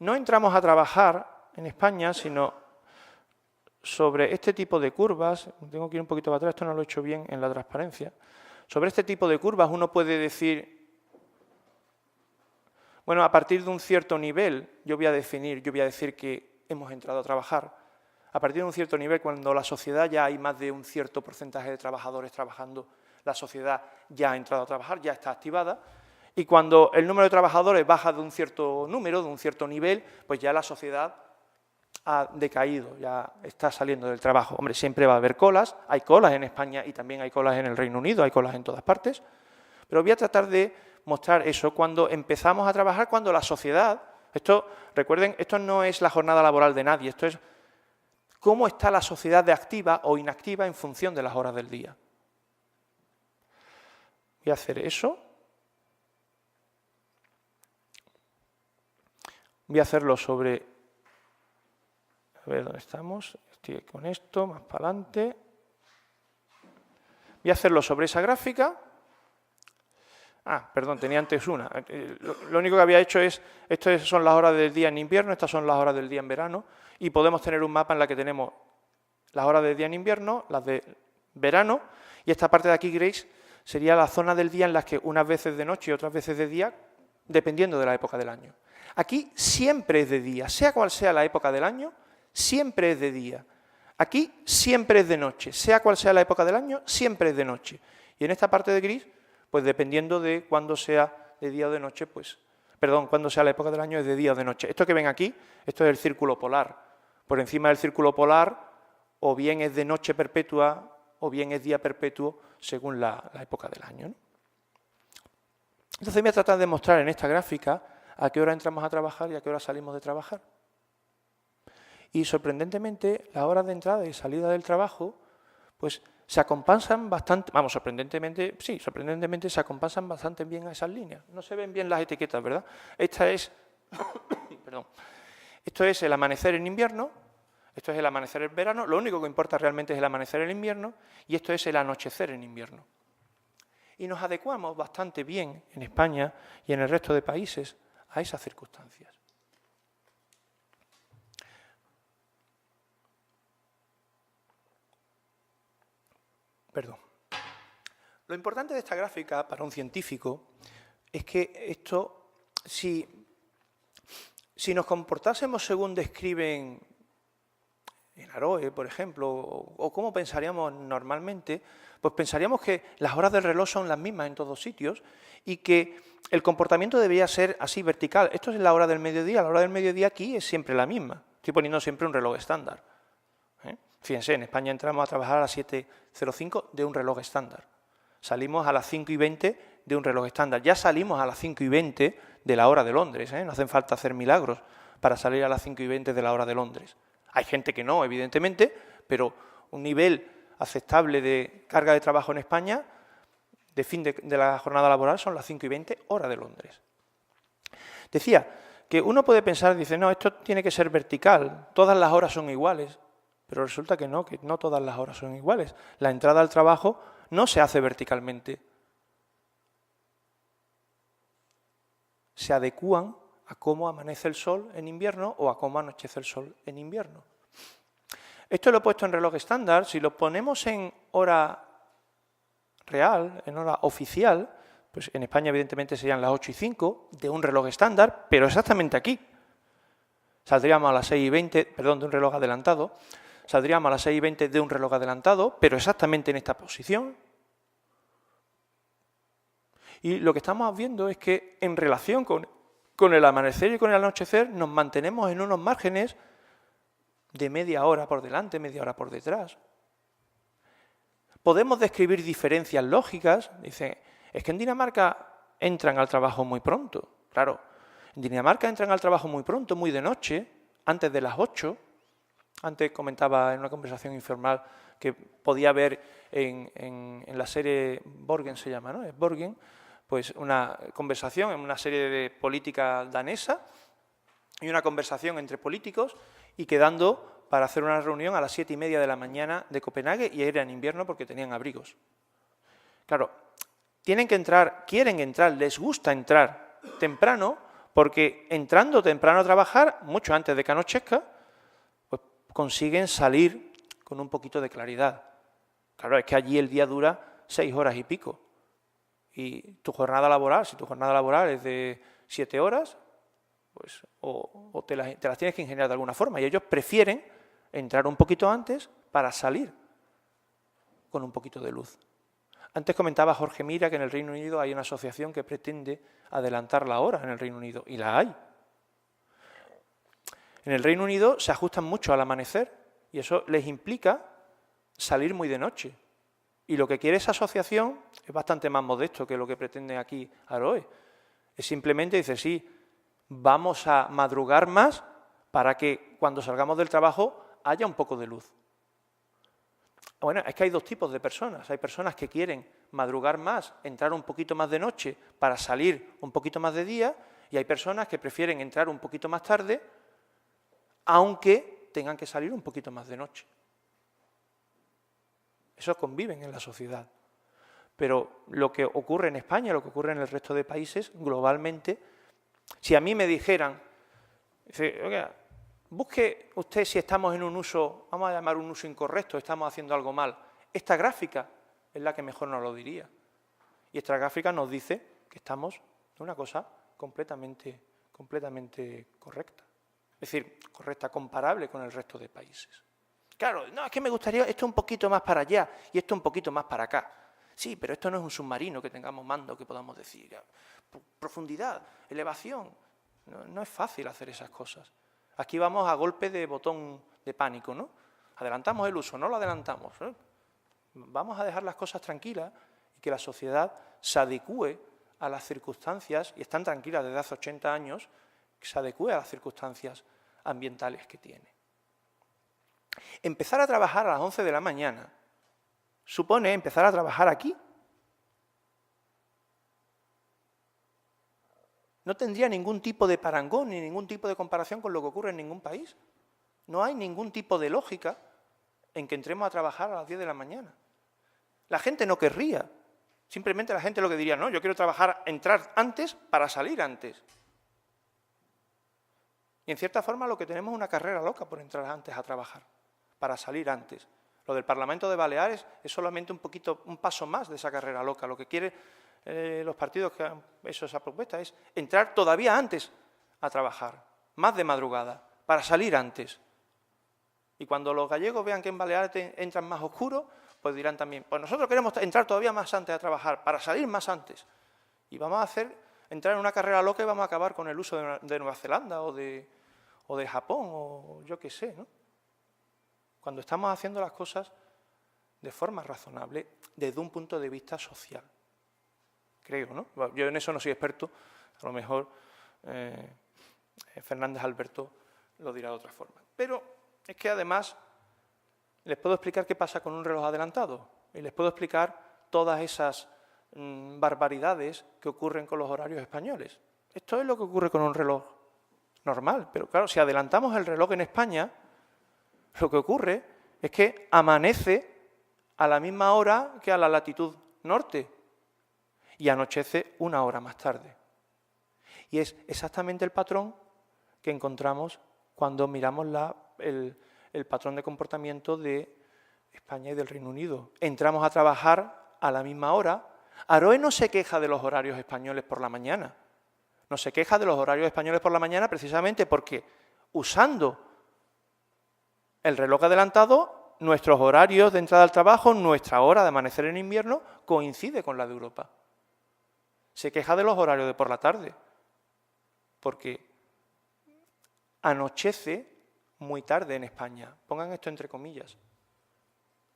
no entramos a trabajar en España, sino sobre este tipo de curvas. Tengo que ir un poquito para atrás, esto no lo he hecho bien en la transparencia. Sobre este tipo de curvas uno puede decir, bueno, a partir de un cierto nivel yo voy a decir que hemos entrado a trabajar. A partir de un cierto nivel, cuando la sociedad ya hay más de un cierto porcentaje de trabajadores trabajando, la sociedad ya ha entrado a trabajar, ya está activada. Y cuando el número de trabajadores baja de un cierto número, de un cierto nivel, pues ya la sociedad ha decaído, ya está saliendo del trabajo. Hombre, siempre va a haber colas, hay colas en España y también hay colas en el Reino Unido, hay colas en todas partes, pero voy a tratar de mostrar eso cuando empezamos a trabajar, cuando la sociedad, recuerden, esto no es la jornada laboral de nadie, esto es cómo está la sociedad de activa o inactiva en función de las horas del día. Voy a hacer eso. Voy a hacerlo sobre, a ver dónde estamos, estoy con esto, más para adelante. Voy a hacerlo sobre esa gráfica. Perdón, tenía antes una. Lo único que había hecho es, estas son las horas del día en invierno, estas son las horas del día en verano, y podemos tener un mapa en la que tenemos las horas del día en invierno, las de verano, y esta parte de aquí gris sería la zona del día en las que unas veces de noche y otras veces de día, dependiendo de la época del año. Aquí siempre es de día, sea cual sea la época del año, siempre es de día. Aquí siempre es de noche, sea cual sea la época del año, siempre es de noche. Y en esta parte de gris, pues dependiendo de cuándo sea de día o de noche, cuándo sea la época del año es de día o de noche. Esto que ven aquí, esto es el círculo polar. Por encima del círculo polar, o bien es de noche perpetua, o bien es día perpetuo, según la época del año, ¿no? Entonces voy a tratar de mostrar en esta gráfica a qué hora entramos a trabajar y a qué hora salimos de trabajar. Y sorprendentemente, las horas de entrada y salida del trabajo, pues se acompasan bastante, sorprendentemente se acompasan bastante bien a esas líneas. No se ven bien las etiquetas, ¿verdad? Esto es el amanecer en invierno, esto es el amanecer en verano, lo único que importa realmente es el amanecer en invierno, y esto es el anochecer en invierno. Y nos adecuamos bastante bien en España y en el resto de países a esas circunstancias. Perdón. Lo importante de esta gráfica para un científico es que esto, si nos comportásemos según describen en Aroe, por ejemplo, o cómo pensaríamos normalmente, pues pensaríamos que las horas del reloj son las mismas en todos sitios y que el comportamiento debería ser así, vertical. Esto es la hora del mediodía, la hora del mediodía aquí es siempre la misma. Estoy poniendo siempre un reloj estándar. Fíjense, en España entramos a trabajar a las 7:05 de un reloj estándar. Salimos a las 5:20 de un reloj estándar. Ya salimos a las 5:20 de la hora de Londres, ¿eh? No hacen falta hacer milagros para salir a las 5:20 de la hora de Londres. Hay gente que no, evidentemente, pero un nivel aceptable de carga de trabajo en España, de fin de la jornada laboral, son las 5:20 hora de Londres. Decía que uno puede pensar, dice, no, esto tiene que ser vertical, todas las horas son iguales, pero resulta que no todas las horas son iguales. La entrada al trabajo no se hace verticalmente. Se adecúan a cómo amanece el sol en invierno o a cómo anochece el sol en invierno. Esto lo he puesto en reloj estándar. Si lo ponemos en hora real, en hora oficial, pues en España evidentemente serían las 8:05 de un reloj estándar, pero exactamente aquí. Saldríamos a las 6:20, perdón, de un reloj adelantado. Saldríamos a las 6:20 de un reloj adelantado, pero exactamente en esta posición. Y lo que estamos viendo es que en relación con el amanecer y con el anochecer nos mantenemos en unos márgenes de media hora por delante, media hora por detrás. Podemos describir diferencias lógicas. Dice, es que en Dinamarca entran al trabajo muy pronto. Claro, en Dinamarca entran al trabajo muy pronto, muy de noche, antes de las 8. Antes comentaba en una conversación informal que podía ver en la serie Borgen, se llama, ¿no? Es Borgen, pues una conversación en una serie de política danesa y una conversación entre políticos y quedando para hacer una reunión a las 7:30 de la mañana de Copenhague, y era en invierno porque tenían abrigos. Claro, tienen que entrar, quieren entrar, les gusta entrar temprano, porque entrando temprano a trabajar, mucho antes de que anochezca, pues consiguen salir con un poquito de claridad. Claro, es que allí el día dura 6 horas y pico. Y tu jornada laboral, si tu jornada laboral es de 7 horas, pues o te las tienes que ingeniar de alguna forma. Y ellos prefieren entrar un poquito antes para salir con un poquito de luz. Antes comentaba Jorge Mira que en el Reino Unido hay una asociación que pretende adelantar la hora en el Reino Unido, y la hay. En el Reino Unido se ajustan mucho al amanecer y eso les implica salir muy de noche. Y lo que quiere esa asociación es bastante más modesto que lo que pretende aquí Aroe. Es simplemente, dice, sí, vamos a madrugar más para que cuando salgamos del trabajo haya un poco de luz. Bueno, es que hay dos tipos de personas. Hay personas que quieren madrugar más, entrar un poquito más de noche para salir un poquito más de día, y hay personas que prefieren entrar un poquito más tarde, aunque tengan que salir un poquito más de noche. Eso conviven en la sociedad. Pero lo que ocurre en España, lo que ocurre en el resto de países, globalmente, si a mí me dijeran, oiga, busque usted si estamos en un uso, vamos a llamar un uso incorrecto, estamos haciendo algo mal, esta gráfica es la que mejor nos lo diría. Y esta gráfica nos dice que estamos en una cosa completamente correcta. Es decir, correcta, comparable con el resto de países. Claro, no, es que me gustaría esto un poquito más para allá y esto un poquito más para acá. Sí, pero esto no es un submarino que tengamos mando, que podamos decir. Profundidad, elevación. No es fácil hacer esas cosas. Aquí vamos a golpe de botón de pánico, ¿no? Adelantamos el uso, no lo adelantamos, ¿eh? Vamos a dejar las cosas tranquilas y que la sociedad se adecúe a las circunstancias, y están tranquilas desde hace 80 años, que se adecúe a las circunstancias ambientales que tiene. Empezar a trabajar a las 11 de la mañana supone empezar a trabajar aquí. No tendría ningún tipo de parangón ni ningún tipo de comparación con lo que ocurre en ningún país. No hay ningún tipo de lógica en que entremos a trabajar a las 10 de la mañana. La gente no querría. Simplemente la gente lo que diría, no, yo quiero entrar antes para salir antes. Y en cierta forma lo que tenemos es una carrera loca por entrar antes a trabajar, para salir antes. Lo del Parlamento de Baleares es solamente un paso más de esa carrera loca. Lo que quieren los partidos que han hecho esa propuesta es entrar todavía antes a trabajar, más de madrugada, para salir antes. Y cuando los gallegos vean que en Baleares entran más oscuros, pues dirán también, pues nosotros queremos entrar todavía más antes a trabajar, para salir más antes. Y vamos a entrar en una carrera loca y vamos a acabar con el uso de Nueva Zelanda o de Japón, o yo qué sé, ¿no? Cuando estamos haciendo las cosas de forma razonable, desde un punto de vista social. Creo, ¿no? Yo en eso no soy experto, a lo mejor Fernández Alberto lo dirá de otra forma. Pero es que además les puedo explicar qué pasa con un reloj adelantado y les puedo explicar todas esas barbaridades que ocurren con los horarios españoles. Esto es lo que ocurre con un reloj normal, pero claro, si adelantamos el reloj en España, lo que ocurre es que amanece a la misma hora que a la latitud norte y anochece una hora más tarde. Y es exactamente el patrón que encontramos cuando miramos el patrón de comportamiento de España y del Reino Unido. Entramos a trabajar a la misma hora. Aroe no se queja de los horarios españoles por la mañana. No se queja de los horarios españoles por la mañana precisamente porque usando el reloj adelantado, nuestros horarios de entrada al trabajo, nuestra hora de amanecer en invierno, coincide con la de Europa. Se queja de los horarios de por la tarde, porque anochece muy tarde en España. Pongan esto entre comillas.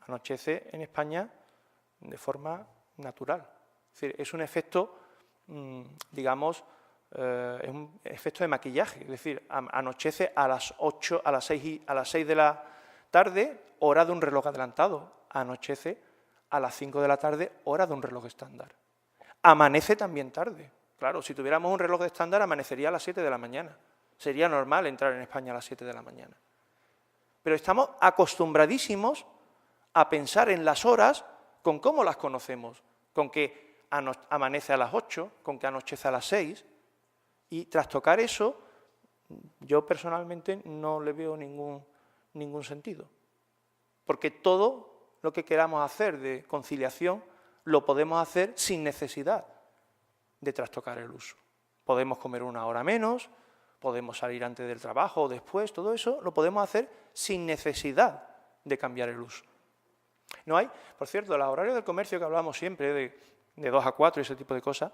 Anochece en España de forma natural. Es decir, es un efecto, digamos, es un efecto de maquillaje. Es decir, anochece a las 8, a las 6 de la tarde, hora de un reloj adelantado. Anochece a las 5 de la tarde, hora de un reloj estándar. Amanece también tarde. Claro, si tuviéramos un reloj de estándar, amanecería a las 7 de la mañana. Sería normal entrar en España a las 7 de la mañana. Pero estamos acostumbradísimos a pensar en las horas con cómo las conocemos, con que amanece a las 8, con que anochece a las 6, y tras tocar eso, yo personalmente no le veo ningún sentido. Porque todo lo que queramos hacer de conciliación lo podemos hacer sin necesidad de trastocar el uso. Podemos comer una hora menos, podemos salir antes del trabajo o después, todo eso lo podemos hacer sin necesidad de cambiar el uso. No hay, por cierto, los horarios del comercio que hablamos siempre, de 2 a 4 y ese tipo de cosas,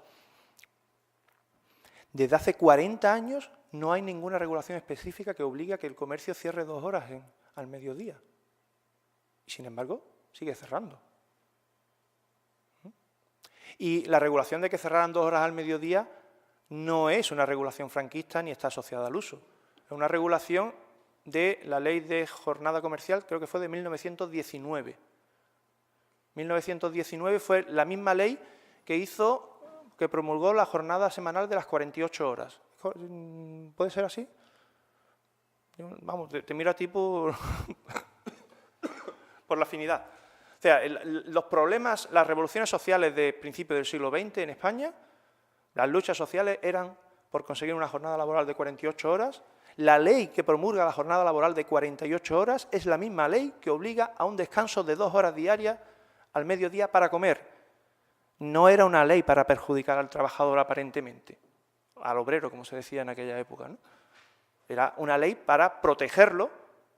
desde hace 40 años no hay ninguna regulación específica que obligue a que el comercio cierre 2 horas al mediodía. Y sin embargo, sigue cerrando. Y la regulación de que cerraran 2 horas al mediodía no es una regulación franquista ni está asociada al uso. Es una regulación de la Ley de Jornada Comercial, creo que fue de 1919. 1919 fue la misma ley que promulgó la jornada semanal de las 48 horas. ¿Puede ser así? Vamos, te miro a ti por la afinidad. O sea, los problemas, las revoluciones sociales de principios del siglo XX en España, las luchas sociales eran por conseguir una jornada laboral de 48 horas. La ley que promulga la jornada laboral de 48 horas es la misma ley que obliga a un descanso de 2 horas diarias al mediodía para comer. No era una ley para perjudicar al trabajador aparentemente, al obrero, como se decía en aquella época, ¿no? Era una ley para protegerlo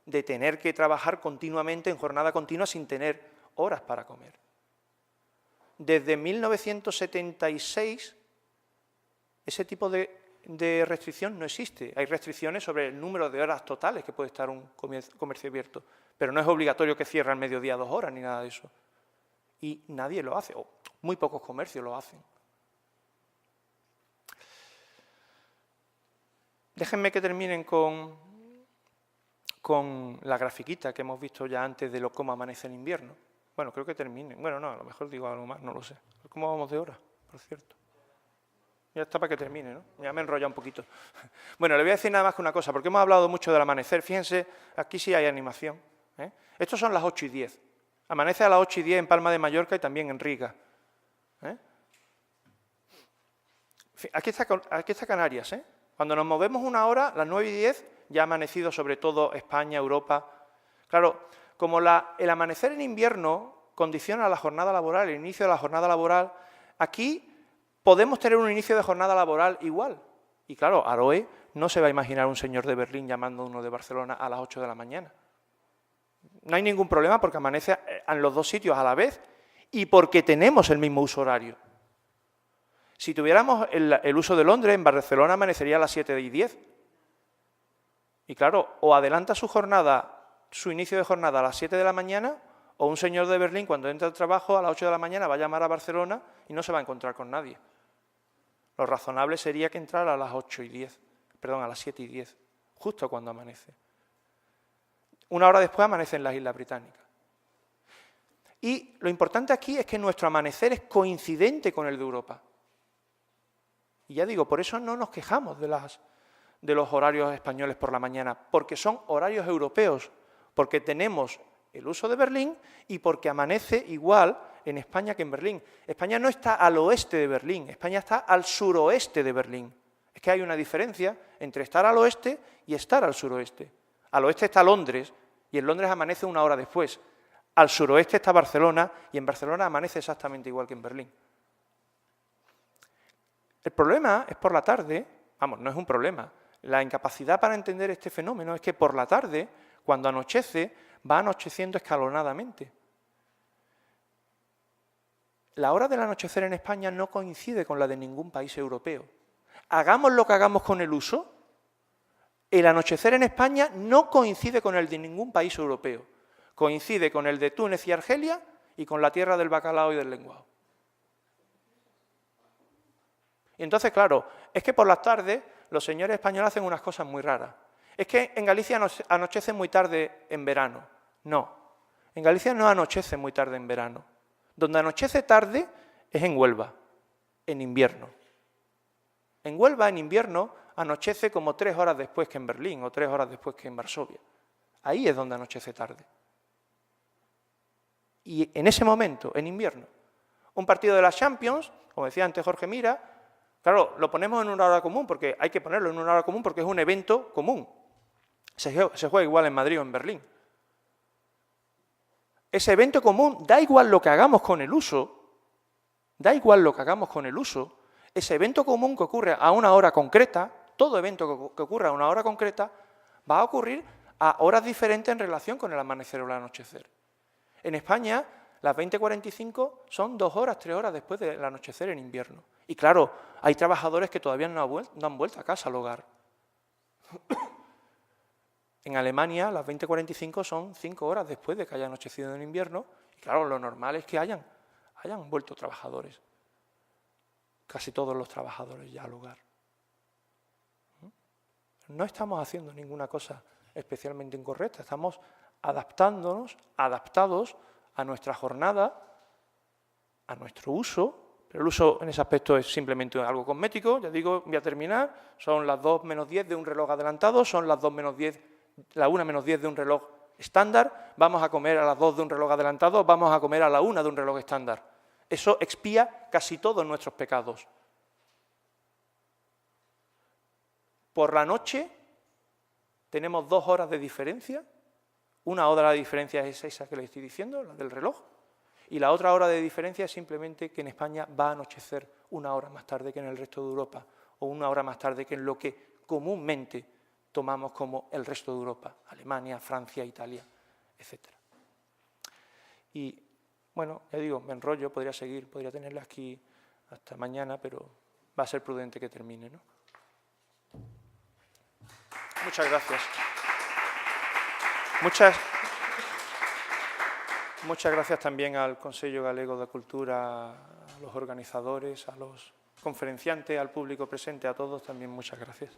de tener que trabajar continuamente en jornada continua sin tener horas para comer. Desde 1976 ese tipo de restricción no existe. Hay restricciones sobre el número de horas totales que puede estar un comercio abierto, pero no es obligatorio que cierre al mediodía 2 horas ni nada de eso. Y nadie lo hace, o muy pocos comercios lo hacen. Déjenme que terminen con la grafiquita que hemos visto ya antes de cómo amanece el invierno. Bueno, creo que terminen. Bueno, no, a lo mejor digo algo más, no lo sé. ¿Cómo vamos de hora, por cierto? Ya está para que termine, ¿no? Ya me he enrollado un poquito. Bueno, le voy a decir nada más que una cosa, porque hemos hablado mucho del amanecer. Fíjense, aquí sí hay animación. Estos son las 8:10. Amanece a las 8:10 en Palma de Mallorca y también en Riga. Aquí está Canarias. Cuando nos movemos una hora, las 9:10, ya ha amanecido sobre todo España, Europa. Claro, como el amanecer en invierno condiciona la jornada laboral, el inicio de la jornada laboral, aquí podemos tener un inicio de jornada laboral igual. Y claro, Aroe no se va a imaginar un señor de Berlín llamando a uno de Barcelona a las 8 de la mañana. No hay ningún problema porque amanece en los 2 sitios a la vez y porque tenemos el mismo uso horario. Si tuviéramos el uso de Londres, en Barcelona amanecería a las 7:10. Y claro, o adelanta su inicio de jornada a las 7 de la mañana, o un señor de Berlín cuando entra al trabajo a las 8 de la mañana va a llamar a Barcelona y no se va a encontrar con nadie. Lo razonable sería que entrara a las 8:10, perdón, a las 7:10, justo cuando amanece. Una hora después amanece en las Islas Británicas. Y lo importante aquí es que nuestro amanecer es coincidente con el de Europa. Y ya digo, por eso no nos quejamos de los horarios españoles por la mañana, porque son horarios europeos, porque tenemos el uso de Berlín y porque amanece igual en España que en Berlín. España no está al oeste de Berlín, España está al suroeste de Berlín. Es que hay una diferencia entre estar al oeste y estar al suroeste. Al oeste está Londres y en Londres amanece una hora después. Al suroeste está Barcelona y en Barcelona amanece exactamente igual que en Berlín. El problema es por la tarde, vamos, no es un problema. La incapacidad para entender este fenómeno es que por la tarde, cuando anochece, va anocheciendo escalonadamente. La hora del anochecer en España no coincide con la de ningún país europeo. Hagamos lo que hagamos con el uso, el anochecer en España no coincide con el de ningún país europeo. Coincide con el de Túnez y Argelia y con la tierra del bacalao y del lenguado. Y entonces, claro, es que por las tardes los señores españoles hacen unas cosas muy raras. Es que en Galicia anochece muy tarde en verano. No, en Galicia no anochece muy tarde en verano. Donde anochece tarde es en Huelva, en invierno. En Huelva, en invierno, anochece como 3 horas después que en Berlín o 3 horas después que en Varsovia. Ahí es donde anochece tarde. Y en ese momento, en invierno, un partido de la Champions, como decía antes Jorge Mira, claro, lo ponemos en una hora común, porque hay que ponerlo en una hora común porque es un evento común. Se juega igual en Madrid o en Berlín. Ese evento común, da igual lo que hagamos con el uso, ese evento común que ocurre a una hora concreta, todo evento que ocurra a una hora concreta, va a ocurrir a horas diferentes en relación con el amanecer o el anochecer. En España, las 20:45 son 2 horas, 3 horas después del anochecer en invierno. Y claro, hay trabajadores que todavía no han vuelto a casa al hogar. En Alemania, las 20:45 son 5 horas después de que haya anochecido en invierno. Y claro, lo normal es que hayan vuelto trabajadores. Casi todos los trabajadores ya al hogar. No estamos haciendo ninguna cosa especialmente incorrecta. Estamos adaptados a nuestra jornada, a nuestro uso. Pero el uso en ese aspecto es simplemente algo cosmético. Ya digo, voy a terminar. Son las 2:10 de un reloj adelantado, son las 2:10, la 1:10 de un reloj estándar. Vamos a comer a las 2 de un reloj adelantado, vamos a comer a la 1 de un reloj estándar. Eso expía casi todos nuestros pecados. Por la noche tenemos 2 horas de diferencia. Una hora de diferencia es esa que le estoy diciendo, la del reloj. Y la otra hora de diferencia es simplemente que en España va a anochecer 1 hora más tarde que en el resto de Europa, o 1 hora más tarde que en lo que comúnmente tomamos como el resto de Europa, Alemania, Francia, Italia, etc. Y, bueno, ya digo, me enrollo, podría seguir, podría tenerle aquí hasta mañana, pero va a ser prudente que termine, ¿no? Muchas gracias. Muchas gracias también al Consello Galego de Cultura, a los organizadores, a los conferenciantes, al público presente, a todos también muchas gracias.